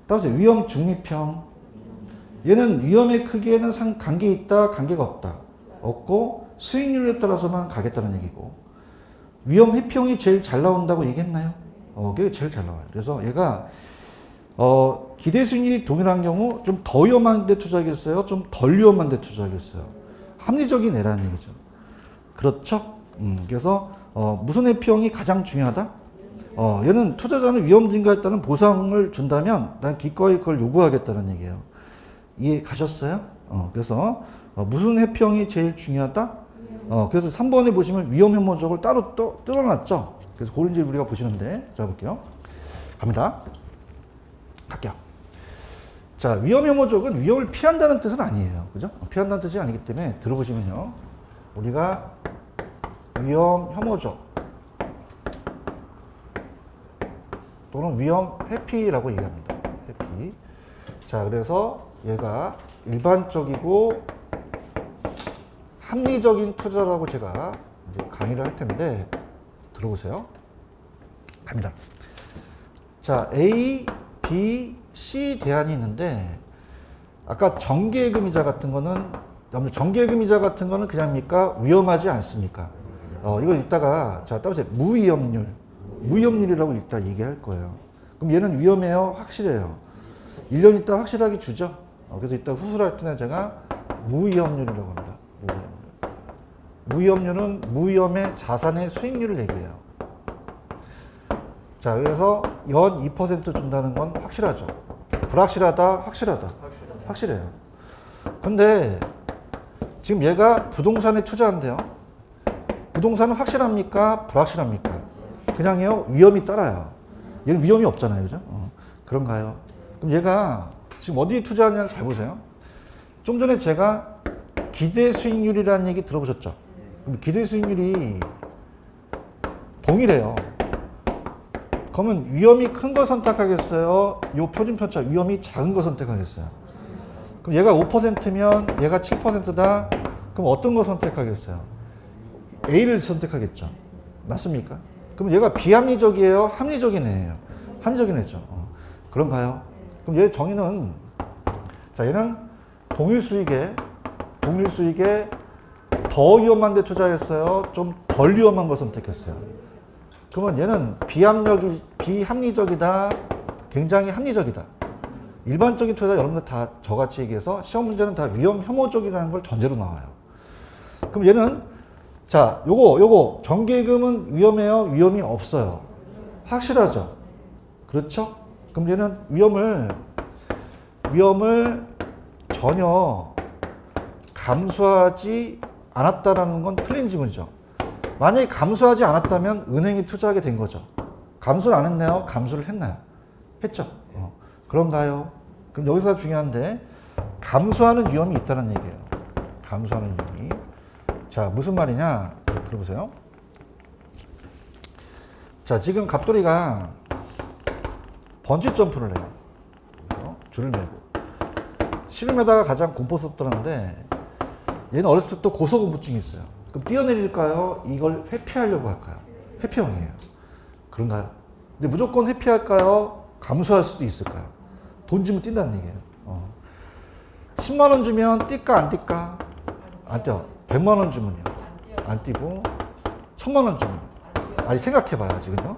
따라서 위험 중립형. 얘는 위험의 크기에는 관계 있다, 관계가 없다. 없고 수익률에 따라서만 가겠다는 얘기고. 위험 회피형이 제일 잘 나온다고 얘기했나요? 그게 제일 잘 나와요. 그래서 얘가 기대 수익률이 동일한 경우 좀 더 위험한 데 투자하겠어요? 좀 덜 위험한 데 투자하겠어요? 합리적인 애라는 얘기죠. 그렇죠? 그래서 무슨 회피형이 가장 중요하다? 얘는 투자자는 위험 증가했다는 보상을 준다면 난 기꺼이 그걸 요구하겠다는 얘기예요. 이해 가셨어요? 그래서 무슨 회피형이 제일 중요하다? 그래서 3번에 보시면 위험 혐오적을 따로 또 뜯어놨죠. 그래서 그런 줄 우리가 보시는데, 자 볼게요. 갑니다. 갈게요. 자, 위험 혐오적은 위험을 피한다는 뜻은 아니에요. 그죠? 피한다는 뜻이 아니기 때문에 들어보시면요. 우리가 위험 혐오적 또는 위험 회피라고 얘기합니다. 회피. 자, 그래서 얘가 일반적이고 합리적인 투자라고 제가 이제 강의를 할 텐데 들어보세요. 갑니다. 자, A, B, C 대안이 있는데 아까 정기예금이자 같은 거는 정기예금이자 같은 거는 그냥입니까? 위험하지 않습니까? 이거 이따가 자 따라서 무위험률이라고 이따 얘기할 거예요. 그럼 얘는 위험해요? 확실해요? 1년 있다 확실하게 주죠. 그래서 이따 수술할 때는 제가 무위험률이라고 합니다. 무위험률은 무위험의 자산의 수익률을 얘기해요. 자, 그래서 연 2% 준다는 건 확실하죠. 불확실하다, 확실하다. 확실해요. 근데 지금 얘가 부동산에 투자한대요. 부동산은 확실합니까? 불확실합니까? 그냥요, 위험이 따라요. 얘는 위험이 없잖아요. 그죠? 그런가요? 그럼 얘가 지금 어디에 투자하냐를 잘 보세요. 좀 전에 제가 기대 수익률이라는 얘기 들어보셨죠? 그럼 기대 수익률이 동일해요. 그러면 위험이 큰 거 선택하겠어요? 요 표준편차 위험이 작은 거 선택하겠어요? 그럼 얘가 5%면 얘가 7%다? 그럼 어떤 거 선택하겠어요? A를 선택하겠죠. 맞습니까? 그럼 얘가 비합리적이에요? 합리적인 애예요? 합리적인 애죠. 그런가요? 그럼 얘 정의는 자 얘는 동일 수익에 더 위험한 데 투자했어요? 좀 덜 위험한 거 선택했어요? 그러면 얘는 비합리적이다? 굉장히 합리적이다? 일반적인 투자 여러분들 다 저같이 얘기해서 시험 문제는 다 위험 혐오적이라는 걸 전제로 나와요. 그럼 얘는 자 요거 정기예금은 위험해요? 위험이 없어요? 확실하죠? 그렇죠? 그럼 얘는 위험을 전혀 감수하지 않았다라는 건 틀린 지문이죠. 만약에 감수하지 않았다면 은행에 투자하게 된 거죠. 감수를 안 했나요? 감수를 했나요? 했죠. 그런가요? 그럼 여기서 중요한데 감수하는 위험이 있다는 얘기예요. 감수하는 위험이. 자, 무슨 말이냐? 들어보세요. 자, 지금 갑돌이가 번지 점프를 해요. 줄을 매고. 11m가 가장 공포스럽다는데 얘는 어렸을 때부터 고소공포증이 있어요. 그럼 뛰어내릴까요? 이걸 회피하려고 할까요? 회피형이에요. 그런가요? 근데 무조건 회피할까요? 감수할 수도 있을까요? 돈 주면 뛴다는 얘기예요. 10만 원 주면 뛸까 안 뛸까? 안 뛰어. 100만 원 주면요. 안 뛰고 1000만 원 주면 아니 생각해봐요 지금요.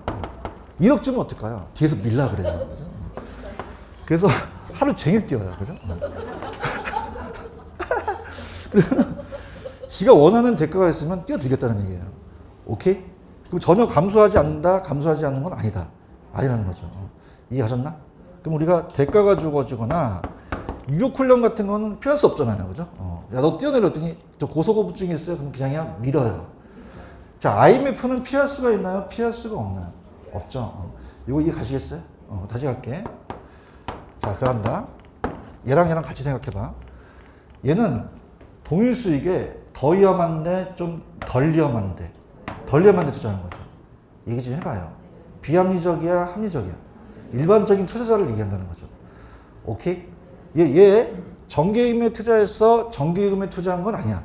1억 주면 어떨까요? 뒤에서 밀라 그래요. 그죠? 그래서 하루 종일 뛰어요. 그죠? 그러면 지가 원하는 대가가 있으면 뛰어들겠다는 얘기예요. 오케이? 그럼 전혀 감수하지 않는다, 감수하지 않는 건 아니다. 아니라는 거죠. 이해하셨나? 그럼 우리가 대가가 주어지거나 유혹훈련 같은 거는 피할 수 없잖아요. 그죠? 야, 너 뛰어내렸더니 저 고소공포증이 있어요? 그럼 그냥 밀어요. 자, IMF는 피할 수가 있나요? 피할 수가 없나요? 없죠. 이거 이해 가시겠어요? 다시 갈게. 자, 들어간다. 얘랑 같이 생각해봐. 얘는 동일 수익에 더 위험한데 좀 덜 위험한데 투자하는 거죠. 얘기 좀 해봐요. 비합리적이야, 합리적이야? 일반적인 투자자를 얘기한다는 거죠. 오케이? 얘 정기예금에 투자해서 정기예금에 투자한 건 아니야.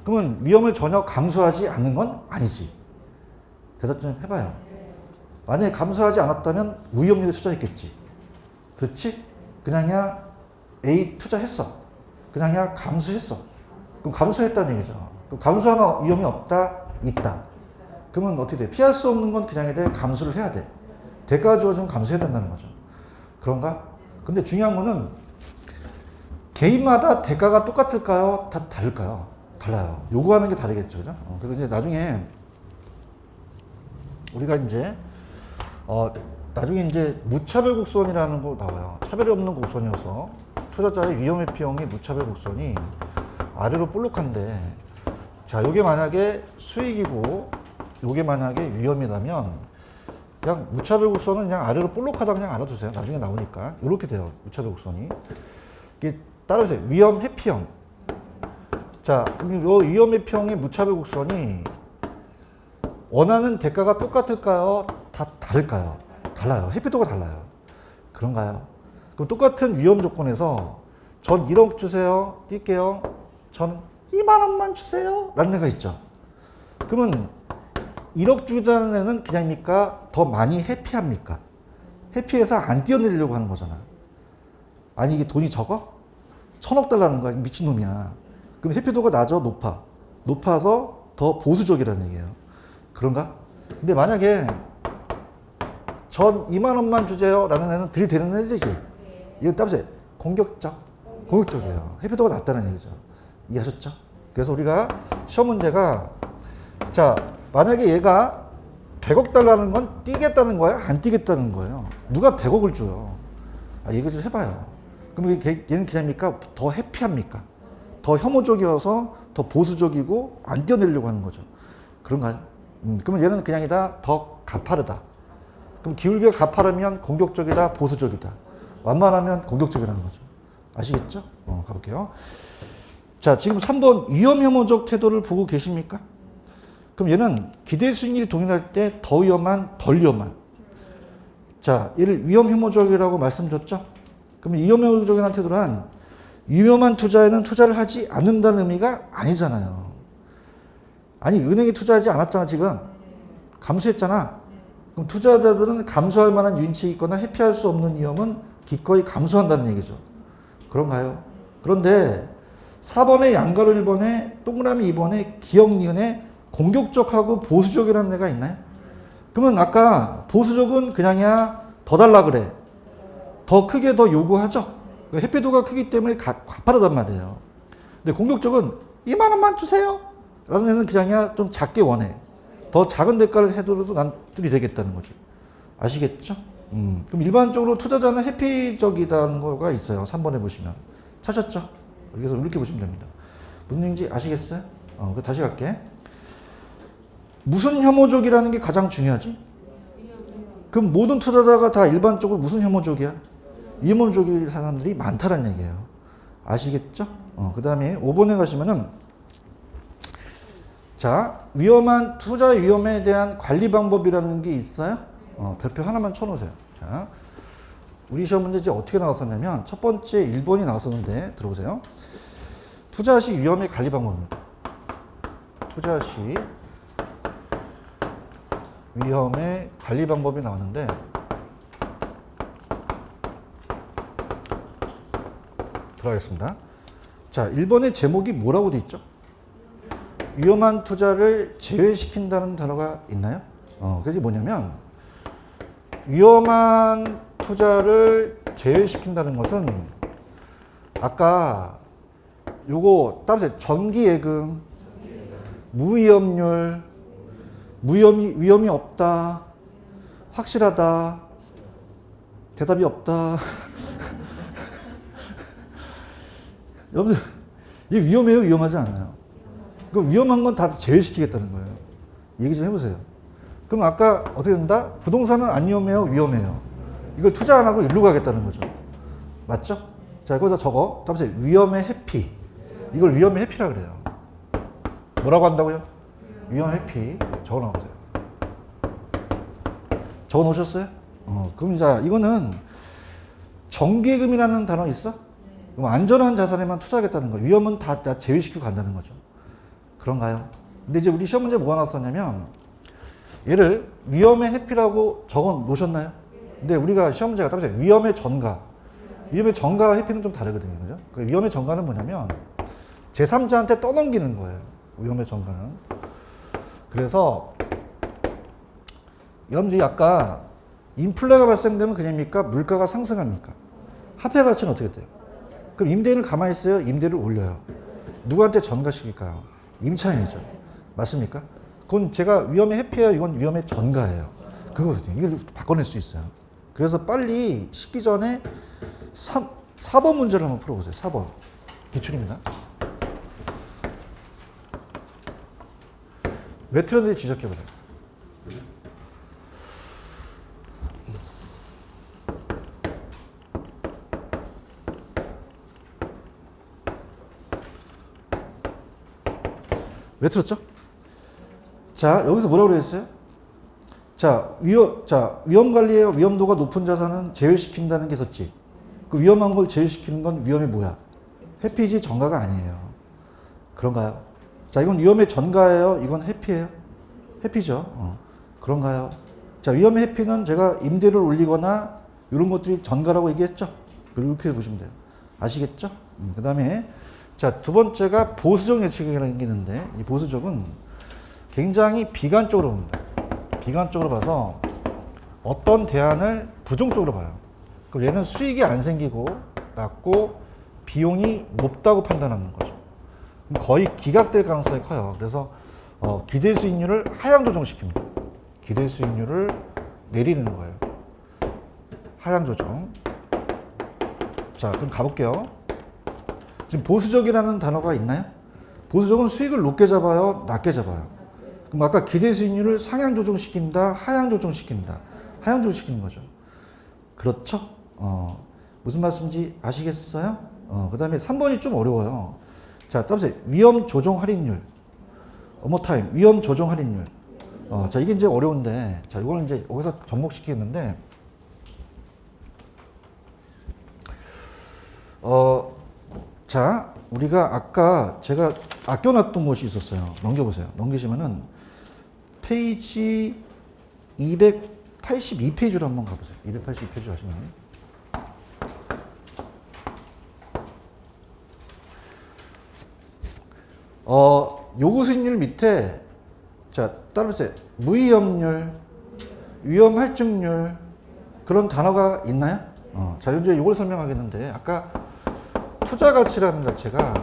그러면 위험을 전혀 감수하지 않는 건 아니지. 대답 좀 해봐요. 만약에 감수하지 않았다면 무위험률에 투자했겠지. 그렇지? 그냥야 A 투자했어. 그냥야 감수했어. 그럼 감수했다는 얘기죠. 그럼 감수하면 위험이 없다? 있다. 그러면 어떻게 돼? 피할 수 없는 건 그냥 돼. 감수를 해야 돼. 대가 주어지면 감수해야 된다는 거죠. 그런가? 근데 중요한 거는 개인마다 대가가 똑같을까요? 다 다를까요? 달라요. 요구하는 게 다르겠죠. 그죠? 그래서 이제 나중에 우리가 이제 나중에 이제 무차별 곡선이라는 거 나와요. 차별이 없는 곡선이어서 투자자의 위험의 피용이 무차별 곡선이 아래로 볼록한데 자, 요게 만약에 수익이고 요게 만약에 위험이라면 그냥 무차별 곡선은 그냥 아래로 볼록하다 그냥 알아두세요. 나중에 나오니까 이렇게 돼요. 무차별 곡선이. 이게 따라오세요. 위험 회피형. 자, 그럼 요 위험 회피형의 무차별 곡선이 원하는 대가가 똑같을까요? 다 다를까요? 달라요. 회피도가 달라요. 그런가요? 그럼 똑같은 위험 조건에서 전 1억 주세요. 뛸게요. 전 2만 원만 주세요. 라는 애가 있죠. 그러면 1억 주자는 애는 그냥입니까? 더 많이 회피합니까? 회피해서 안 뛰어내리려고 하는 거잖아. 아니 이게 돈이 적어? 1000억 달라는 거야. 미친놈이야. 그럼 회피도가 낮아? 높아? 높아서 더 더 보수적이라는 얘기예요. 그런가? 근데 만약에 전 2만 원만 주세요 라는 애는 들이대는 애들이지. 이건 따보세요. 공격적이에요. 회피도가 낮다는 얘기죠. 이해하셨죠? 그래서 우리가 시험 문제가 자 만약에 얘가 100억 달라는 건 뛰겠다는 거야? 안 뛰겠다는 거예요? 누가 100억을 줘요? 얘기 좀 해봐요. 그럼 얘는 그냥입니까? 더 해피합니까? 더 혐오적이어서 더 보수적이고 안 뛰어내려고 하는 거죠. 그런가요? 그러면 얘는 그냥이다 더 가파르다. 그럼 기울기가 가파르면 공격적이다 보수적이다. 완만하면 공격적이라는 거죠. 아시겠죠? 가볼게요. 자, 지금 3번 위험 혐오적 태도를 보고 계십니까? 그럼 얘는 기대 수익률이 동일할 때 더 위험한, 덜 위험한. 자, 얘를 위험 혐오적이라고 말씀드렸죠? 그럼 위험 혐오적이라는 태도란 위험한 투자에는 투자를 하지 않는다는 의미가 아니잖아요. 아니, 은행에 투자하지 않았잖아, 지금. 감수했잖아. 그럼 투자자들은 감수할 만한 유인책이 있거나 회피할 수 없는 위험은 기꺼이 감수한다는 얘기죠. 그런가요? 그런데 4번에 양가로 1번에 동그라미 2번에 기억 니은에 공격적하고 보수적이라는 애가 있나요? 그러면 아까 보수적은 그냥이야 더 달라 그래. 더 크게 더 요구하죠. 회피도가 크기 때문에 가파르단 말이에요. 근데 공격적은 2만 원만 주세요 라는 애는 그냥이야 좀 작게 원해. 더 작은 대가를 해도도 난 들이대겠다는 거죠. 아시겠죠? 그럼 일반적으로 투자자는 회피적이다는 거가 있어요. 3번에 보시면. 찾았죠? 그래서 이렇게 보시면 됩니다. 무슨 얘기인지 아시겠어요? 다시 갈게. 무슨 혐오적이라는 게 가장 중요하지? 그럼 모든 투자자가 다 일반적으로 무슨 혐오적이야? 위험적인 사람들이 많다는 얘기예요. 아시겠죠? 그 다음에 5번에 가시면은 자, 위험한 투자 위험에 대한 관리 방법이라는 게 있어요. 별표 하나만 쳐놓으세요. 자, 우리 시험 문제 이제 어떻게 나왔었냐면 첫 번째 1번이 나왔었는데 들어보세요. 투자 시 위험의 관리 방법입니다. 투자 시 위험의 관리 방법이 나왔는데 들어가겠습니다. 자, 1번의 제목이 뭐라고 돼 있죠? 위험한 투자를 제외시킨다는 단어가 있나요? 그게 뭐냐면 위험한 투자를 제외시킨다는 것은 아까 요거 따라서 전기예금, 무위험률, 위험이 없다, 확실하다, 대답이 없다. 여러분들, 이게 위험해요? 위험하지 않아요? 그 위험한 건 다 제외시키겠다는 거예요. 얘기 좀 해보세요. 그럼 아까 어떻게 된다? 부동산은 안 위험해요? 위험해요? 이걸 투자 안 하고 일로 가겠다는 거죠. 맞죠? 자, 거기다 적어. 다음에 위험의 회피. 이걸 위험의 회피라 그래요. 뭐라고 한다고요? 위험 회피. 적어 놓으세요. 적어 놓으셨어요? 그럼 자, 이거는 정기예금이라는 단어 있어? 그럼 안전한 자산에만 투자하겠다는 거예요. 위험은 다 제외시키고 간다는 거죠. 그런가요? 근데 이제 우리 시험 문제 뭐가 나왔었냐면 얘를 위험의 회피라고 적어 놓으셨나요? 근데 우리가 시험 문제가 따로 위험의 전가. 위험의 전가와 회피는 좀 다르거든요. 그죠? 그 위험의 전가는 뭐냐면 제3자한테 떠넘기는 거예요. 위험의 전가는. 그래서 여러분들이 아까 인플레가 발생되면 그냥입니까? 물가가 상승합니까? 화폐 가치는 어떻게 돼요? 그럼 임대인을 가만히 있어요? 임대를 올려요? 누구한테 전가시킬까요? 임차인이죠. 맞습니까? 그건 제가 위험의 회피예요. 이건 위험의 전가예요. 그거거든요. 이걸 바꿔낼 수 있어요. 그래서 빨리 식기 전에 4번 문제를 한번 풀어보세요. 4번. 기출입니다. 왜 틀렸는지 지적해보세요. 왜 틀었죠? 자, 여기서 뭐라고 그랬어요? 자, 위험 관리에 위험도가 높은 자산은 제외시킨다는 게 있었지. 그 위험한 걸 제외시키는 건 위험이 뭐야? 회피지 전가가 아니에요. 그런가요? 자, 이건 위험의 전가예요? 이건 회피예요? 회피죠. 그런가요? 자, 위험의 회피는 제가 임대를 올리거나 이런 것들이 전가라고 얘기했죠? 이렇게 보시면 돼요. 아시겠죠? 그 다음에 자, 두 번째가 보수적 예측이라는 게 있는데 이 보수적은 굉장히 비관적으로 봅니다. 비관적으로 봐서 어떤 대안을 부정적으로 봐요. 그럼 얘는 수익이 안 생기고 낮고 비용이 높다고 판단하는 거죠. 그럼 거의 기각될 가능성이 커요. 그래서 기대 수익률을 하향 조정시킵니다. 기대 수익률을 내리는 거예요. 하향 조정. 자, 그럼 가볼게요. 지금 보수적이라는 단어가 있나요? 보수적은 수익을 높게 잡아요, 낮게 잡아요. 그럼 아까 기대 수익률을 상향 조정시킨다, 하향 조정시킨다. 하향 조정시키는 거죠. 그렇죠? 무슨 말씀인지 아시겠어요? 그 다음에 3번이 좀 어려워요. 자, 따라서 위험 조정 할인율. 어머타임, 위험 조정 할인율. 자, 이게 이제 어려운데, 자, 이거는 이제 여기서 접목시키겠는데, 자, 우리가 아까 제가 아껴놨던 것이 있었어요. 넘겨보세요. 넘기시면은 페이지 282페이지로 한번 가보세요. 282페이지 하시면. 요구 수익률 밑에, 자, 따라보세요. 무위험률, 위험 할증률, 그런 단어가 있나요? 자, 이제 이걸 설명하겠는데, 아까 투자 가치라는 자체가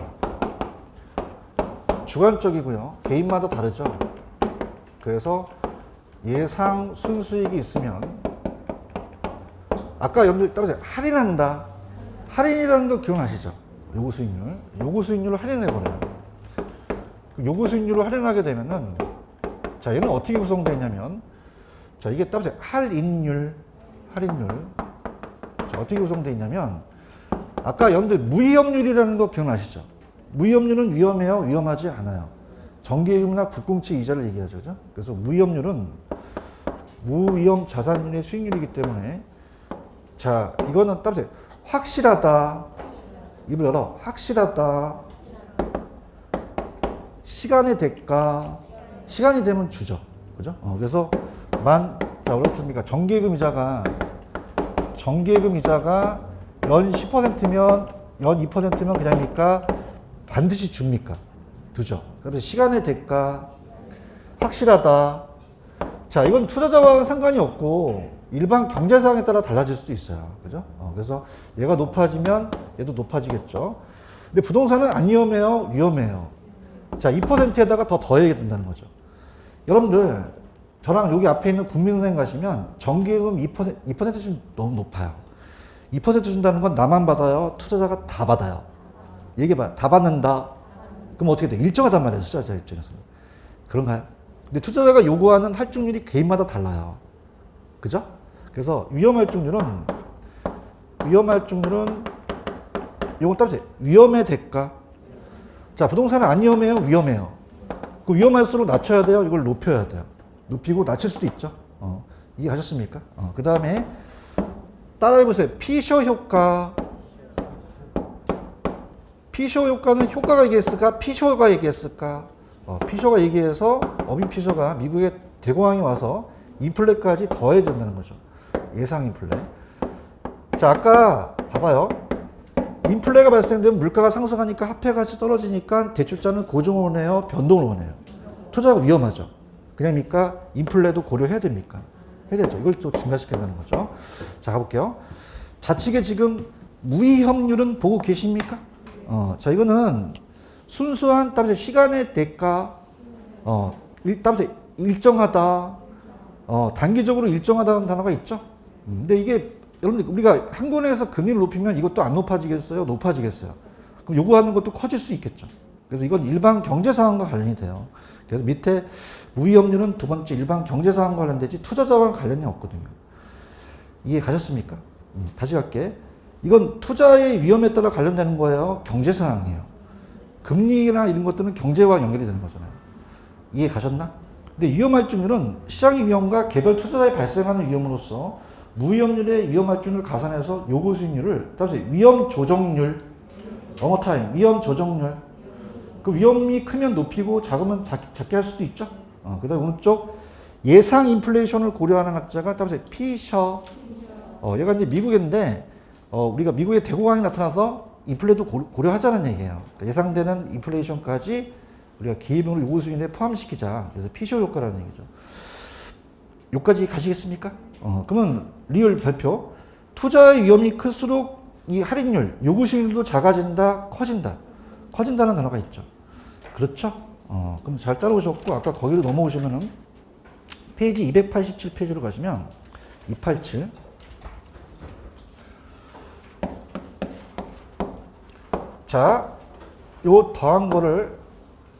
주관적이고요. 개인마다 다르죠. 그래서 예상 순수익이 있으면, 아까 여러분들 따라서 할인한다. 할인이라는 거 기억나시죠? 요구 수익률. 요구 수익률을 할인해버려요. 요구 수익률을 할인하게 되면은, 자, 얘는 어떻게 구성되어 있냐면, 자, 이게 따라서 할인율. 자, 어떻게 구성되어 있냐면, 아까 여러분들 무위험률이라는 거 기억나시죠? 무위험률은 위험해요? 위험하지 않아요? 정기예금이나 국공채 이자를 얘기하죠. 그죠? 그래서 무위험률은 무위험 자산율의 수익률이기 때문에, 자, 이거는 따라서 확실하다. 입을 열어. 확실하다. 시간의 대가. 시간이 되면 주죠. 그죠? 그래서 자, 어떻습니까? 정기예금 이자가 연 10%면, 연 2%면 그냥입니까? 반드시 줍니까? 두죠. 그래서 시간의 대가, 확실하다. 자, 이건 투자자와는 상관이 없고, 일반 경제 상황에 따라 달라질 수도 있어요. 그죠? 그래서 얘가 높아지면 얘도 높아지겠죠. 근데 부동산은 안 위험해요? 위험해요. 자, 2%에다가 더 더해야 된다는 거죠. 여러분들, 저랑 여기 앞에 있는 국민은행 가시면 정기예금 2% 좀 너무 높아요. 2% 준다는 건 나만 받아요? 투자자가 다 받아요. 얘기해봐요. 다 받는다. 그럼 어떻게 돼? 일정하단 말이에요. 투자자 입장에서는. 그런가요? 근데 투자자가 요구하는 할증률이 개인마다 달라요. 그죠? 그래서 위험할증률은 요건 따라서 위험의 대가. 자, 부동산은 안 위험해요? 위험해요. 그 위험할수록 낮춰야 돼요? 이걸 높여야 돼요. 높이고 낮출 수도 있죠. 이해하셨습니까? 그 다음에 따라해보세요. 피셔 효과. 피셔 효과는 효과가 얘기했을까? 피셔가 얘기했을까? 피셔가 얘기해서 어빈 피셔가 미국의 대공황이 와서 인플레까지 더해야 된다는 거죠. 예상 인플레. 자, 아까 봐봐요. 인플레가 발생되면 물가가 상승하니까 화폐 가치 떨어지니까 대출자는 고정을 원해요? 변동을 원해요? 투자가 위험하죠. 그냥입니까? 인플레도 고려해야 됩니까? 해야 되죠. 이걸 또 증가시켜야 되는 거죠. 자, 가볼게요. 좌측에 지금 무위험률은 보고 계십니까? 자, 이거는 순수한 따라서 시간의 대가, 따라서 일정하다, 단기적으로 일정하다는 단어가 있죠. 근데 이게 여러분들 우리가 한국은행에서 금리를 높이면 이것도 안 높아지겠어요? 높아지겠어요? 그럼 요구하는 것도 커질 수 있겠죠. 그래서 이건 일반 경제 상황과 관련이 돼요. 그래서 밑에 무위험률은 두 번째 일반 경제 상황과 관련되지 투자자와는 관련이 없거든요. 이해 가셨습니까? 다시 갈게. 이건 투자의 위험에 따라 관련되는 거예요? 경제 상황이에요. 금리나 이런 것들은 경제와 연결이 되는 거잖아요. 이해 가셨나? 근데 위험할증률은 시장의 위험과 개별 투자자에 발생하는 위험으로서 무위험률의 위험할증률을 가산해서 요구 수익률을 따라서 위험 조정률, 어머타임, 위험 조정률. 그 위험이 크면 높이고 작으면 작게 할 수도 있죠. 그 다음에 오른쪽 예상 인플레이션을 고려하는 학자가 따라서 피셔. 얘가 이제 미국인데 우리가 미국의 대공황이 나타나서 인플레도 고려하자는 얘기예요. 그러니까 예상되는 인플레이션까지 우리가 기회비용을 요구 수익에 포함시키자. 그래서 PCO 효과라는 얘기죠. 여기까지 가시겠습니까? 그러면 리얼 발표. 투자의 위험이 클수록 이 할인율, 요구 수익률도 작아진다, 커진다. 커진다는 단어가 있죠. 그렇죠? 그럼 잘 따라오셨고, 아까 거기로 넘어오시면은 페이지 287페이지로 가시면 287. 자, 요 더한 거를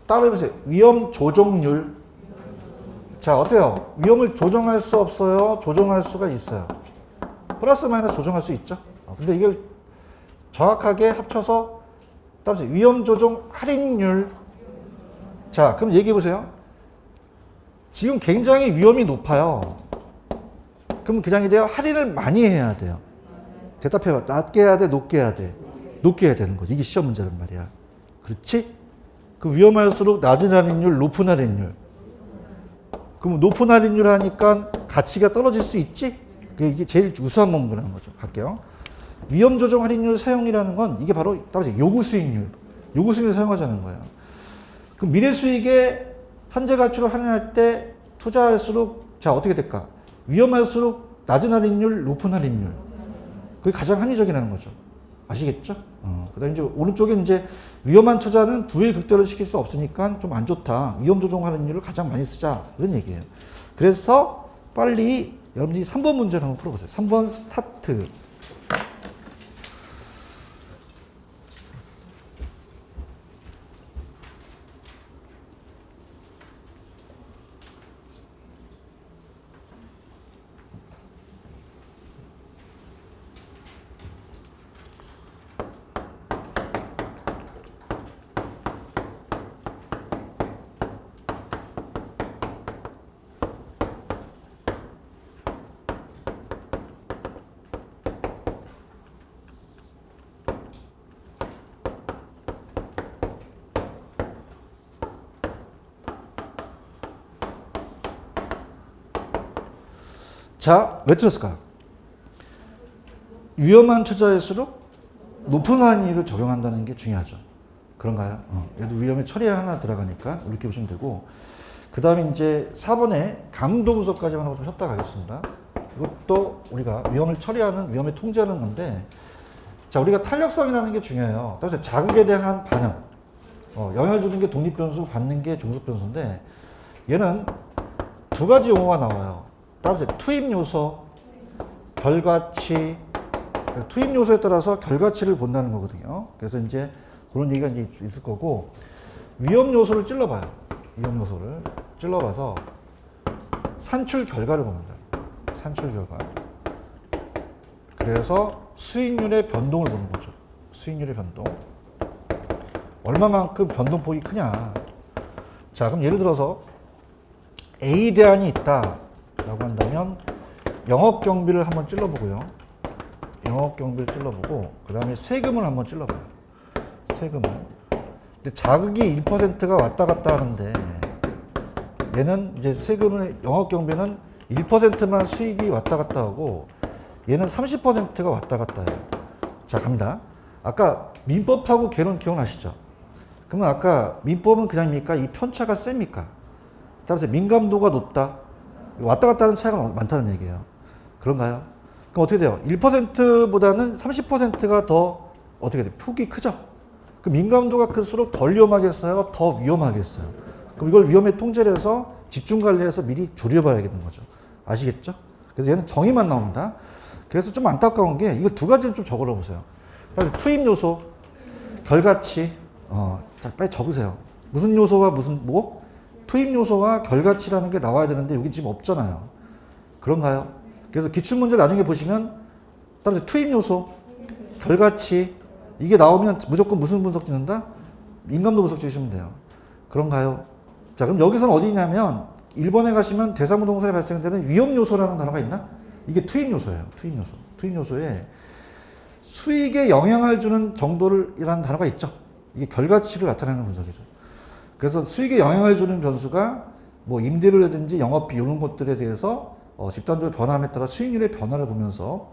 따라해보세요. 위험 조정률. 자, 어때요? 위험을 조정할 수 없어요? 조정할 수가 있어요. 플러스 마이너스 조정할 수 있죠. 근데 이걸 정확하게 합쳐서 따라서 위험 조정 할인율. 자, 그럼 얘기해 보세요. 지금 굉장히 위험이 높아요. 그럼 그냥 돼요. 할인을 많이 해야 돼요. 대답해봐. 낮게 해야 돼, 높게 해야 돼. 높게 해야 되는 거지. 이게 시험 문제란 말이야. 그렇지? 그 위험할수록 낮은 할인율, 높은 할인율. 그럼 높은 할인율 하니까 가치가 떨어질 수 있지? 이게 제일 우수한 문구라는 거죠. 갈게요. 위험 조정 할인율 사용이라는 건 이게 바로 따라서 요구 수익률. 요구 수익률 사용하자는 거예요. 그럼 미래 수익에 현재 가치로 할인할 때 투자할수록 자 어떻게 될까? 위험할수록 낮은 할인율, 높은 할인율. 그게 가장 합리적이라는 거죠. 아시겠죠? 그다음에 이제 오른쪽에 이제 위험한 투자는 부의 극대화를 시킬 수 없으니까 좀 안 좋다. 위험 조정 할인율을 가장 많이 쓰자. 이런 얘기예요. 그래서 빨리 여러분들이 3번 문제를 한번 풀어보세요. 3번 스타트. 자, 왜 틀렸을까? 위험한 투자일수록 높은 할인율을 적용한다는 게 중요하죠. 그런가요? 얘도 위험에 처리가 하나 들어가니까 이렇게 보시면 되고, 그 다음에 이제 4번에 감도 분석까지만 하고 좀 쉬었다 가겠습니다. 이것도 우리가 위험을 처리하는, 위험을 통제하는 건데, 자, 우리가 탄력성이라는 게 중요해요. 따라서 자극에 대한 반응, 영향을 주는 게 독립변수, 받는 게 종속변수인데, 얘는 두 가지 용어가 나와요. 따라서 투입 요소, 결과치, 투입 요소에 따라서 결과치를 본다는 거거든요. 그래서 이제 그런 얘기가 이제 있을 거고, 위험 요소를 찔러봐요. 위험 요소를 찔러봐서 산출 결과를 봅니다. 산출 결과. 그래서 수익률의 변동을 보는 거죠. 수익률의 변동. 얼마만큼 변동폭이 크냐. 자, 그럼 예를 들어서 A 대안이 있다. 라고 한다면 영업 경비를 한번 찔러보고요. 영업 경비를 찔러보고 그 다음에 세금을 한번 찔러봐요. 세금을. 근데 자극이 1%가 왔다 갔다 하는데 얘는 이제 세금을 영업 경비는 1%만 수익이 왔다 갔다 하고 얘는 30%가 왔다 갔다 해요. 자, 갑니다. 아까 민법하고 개론 기억나시죠? 그러면 아까 민법은 그냥입니까? 이 편차가 셉니까? 따라서 민감도가 높다. 왔다 갔다 하는 차이가 많다는 얘기예요. 그런가요? 그럼 어떻게 돼요? 1%보다는 30%가 더 어떻게 돼요? 폭이 크죠? 그 민감도가 클수록 덜 위험하겠어요? 더 위험하겠어요? 그럼 이걸 위험에 통제를 해서 집중 관리해서 미리 조려봐야겠는 거죠. 아시겠죠? 그래서 얘는 정의만 나옵니다. 그래서 좀 안타까운 게 이거 두 가지를 좀 적어러 보세요. 그래서 투입 요소, 결과치, 자, 빨리 적으세요. 무슨 요소와 무슨 뭐? 투입 요소와 결과치라는 게 나와야 되는데 여기 지금 없잖아요. 그런가요? 그래서 기출문제 나중에 보시면 따라서 투입 요소, 결과치 이게 나오면 무조건 무슨 분석 짓는다? 민감도 분석 짓으시면 돼요. 그런가요? 자, 그럼 여기서는 어디냐면 1번에 가시면 대상부동산에 발생되는 위험 요소라는 단어가 있나? 이게 투입 요소예요. 투입 요소. 투입 요소에 수익에 영향을 주는 정도를이라는 단어가 있죠. 이게 결과치를 나타내는 분석이죠. 그래서 수익에 영향을 주는 변수가 뭐 임대료라든지 영업비 이런 것들에 대해서 집단적으로 변함에 따라 수익률의 변화를 보면서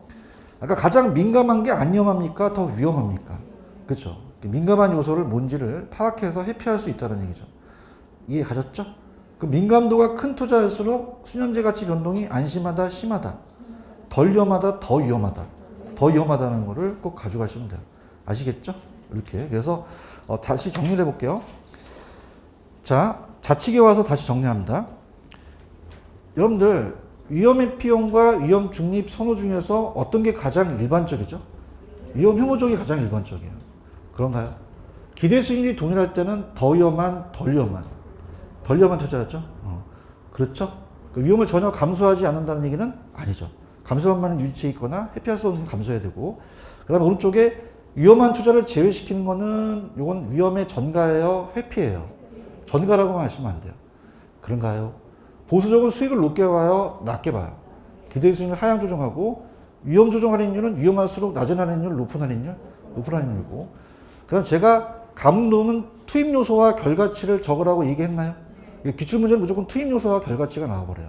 아까 가장 민감한 게 안 위험합니까? 더 위험합니까? 그렇죠. 민감한 요소를 뭔지를 파악해서 회피할 수 있다는 얘기죠. 이해 가셨죠? 그 민감도가 큰 투자일수록 수년제 가치 변동이 안심하다, 심하다, 덜 위험하다, 더 위험하다. 더 위험하다는 거를 꼭 가져가시면 돼요. 아시겠죠? 이렇게. 그래서 다시 정리해 볼게요. 자, 좌측에 와서 다시 정리합니다. 여러분들 위험 회피용과 위험 중립 선호 중에서 어떤 게 가장 일반적이죠? 위험 혐오 쪽이 가장 일반적이에요. 그런가요? 기대 수익률이 동일할 때는 더 위험한, 덜 위험한 투자였죠? 그렇죠? 그 위험을 전혀 감수하지 않는다는 얘기는 아니죠. 감소한만은 유지해 있거나 회피할 수 없는 감소해야 되고, 그 다음에 오른쪽에 위험한 투자를 제외시키는 거는 이건 위험의 전가예요, 회피예요. 전가라고만 하시면 안 돼요. 그런가요? 보수적으로 수익을 높게 봐요, 낮게 봐요. 기대 수익을 하향 조정하고, 위험 조정 할인율은 위험할수록 낮은 할인율, 높은 할인율이고, 그 다음 제가 감도는 투입 요소와 결과치를 적으라고 얘기했나요? 기출 문제는 무조건 투입 요소와 결과치가 나와버려요.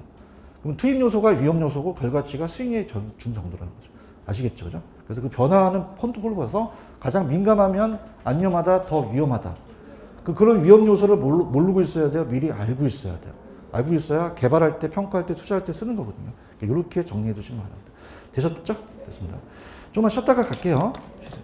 그럼 투입 요소가 위험 요소고 결과치가 수익의 준 정도라는 거죠. 아시겠죠? 그죠? 그래서 그 변화하는 폰트를 봐서 가장 민감하면 안 위험하다, 더 위험하다. 그런 위험 요소를 모르고 있어야 돼요? 미리 알고 있어야 돼요? 알고 있어야 개발할 때, 평가할 때, 투자할 때 쓰는 거거든요. 이렇게 정리해 두시면 됩니다. 되셨죠? 됐습니다. 조금만 쉬었다가 갈게요. 쉬세요.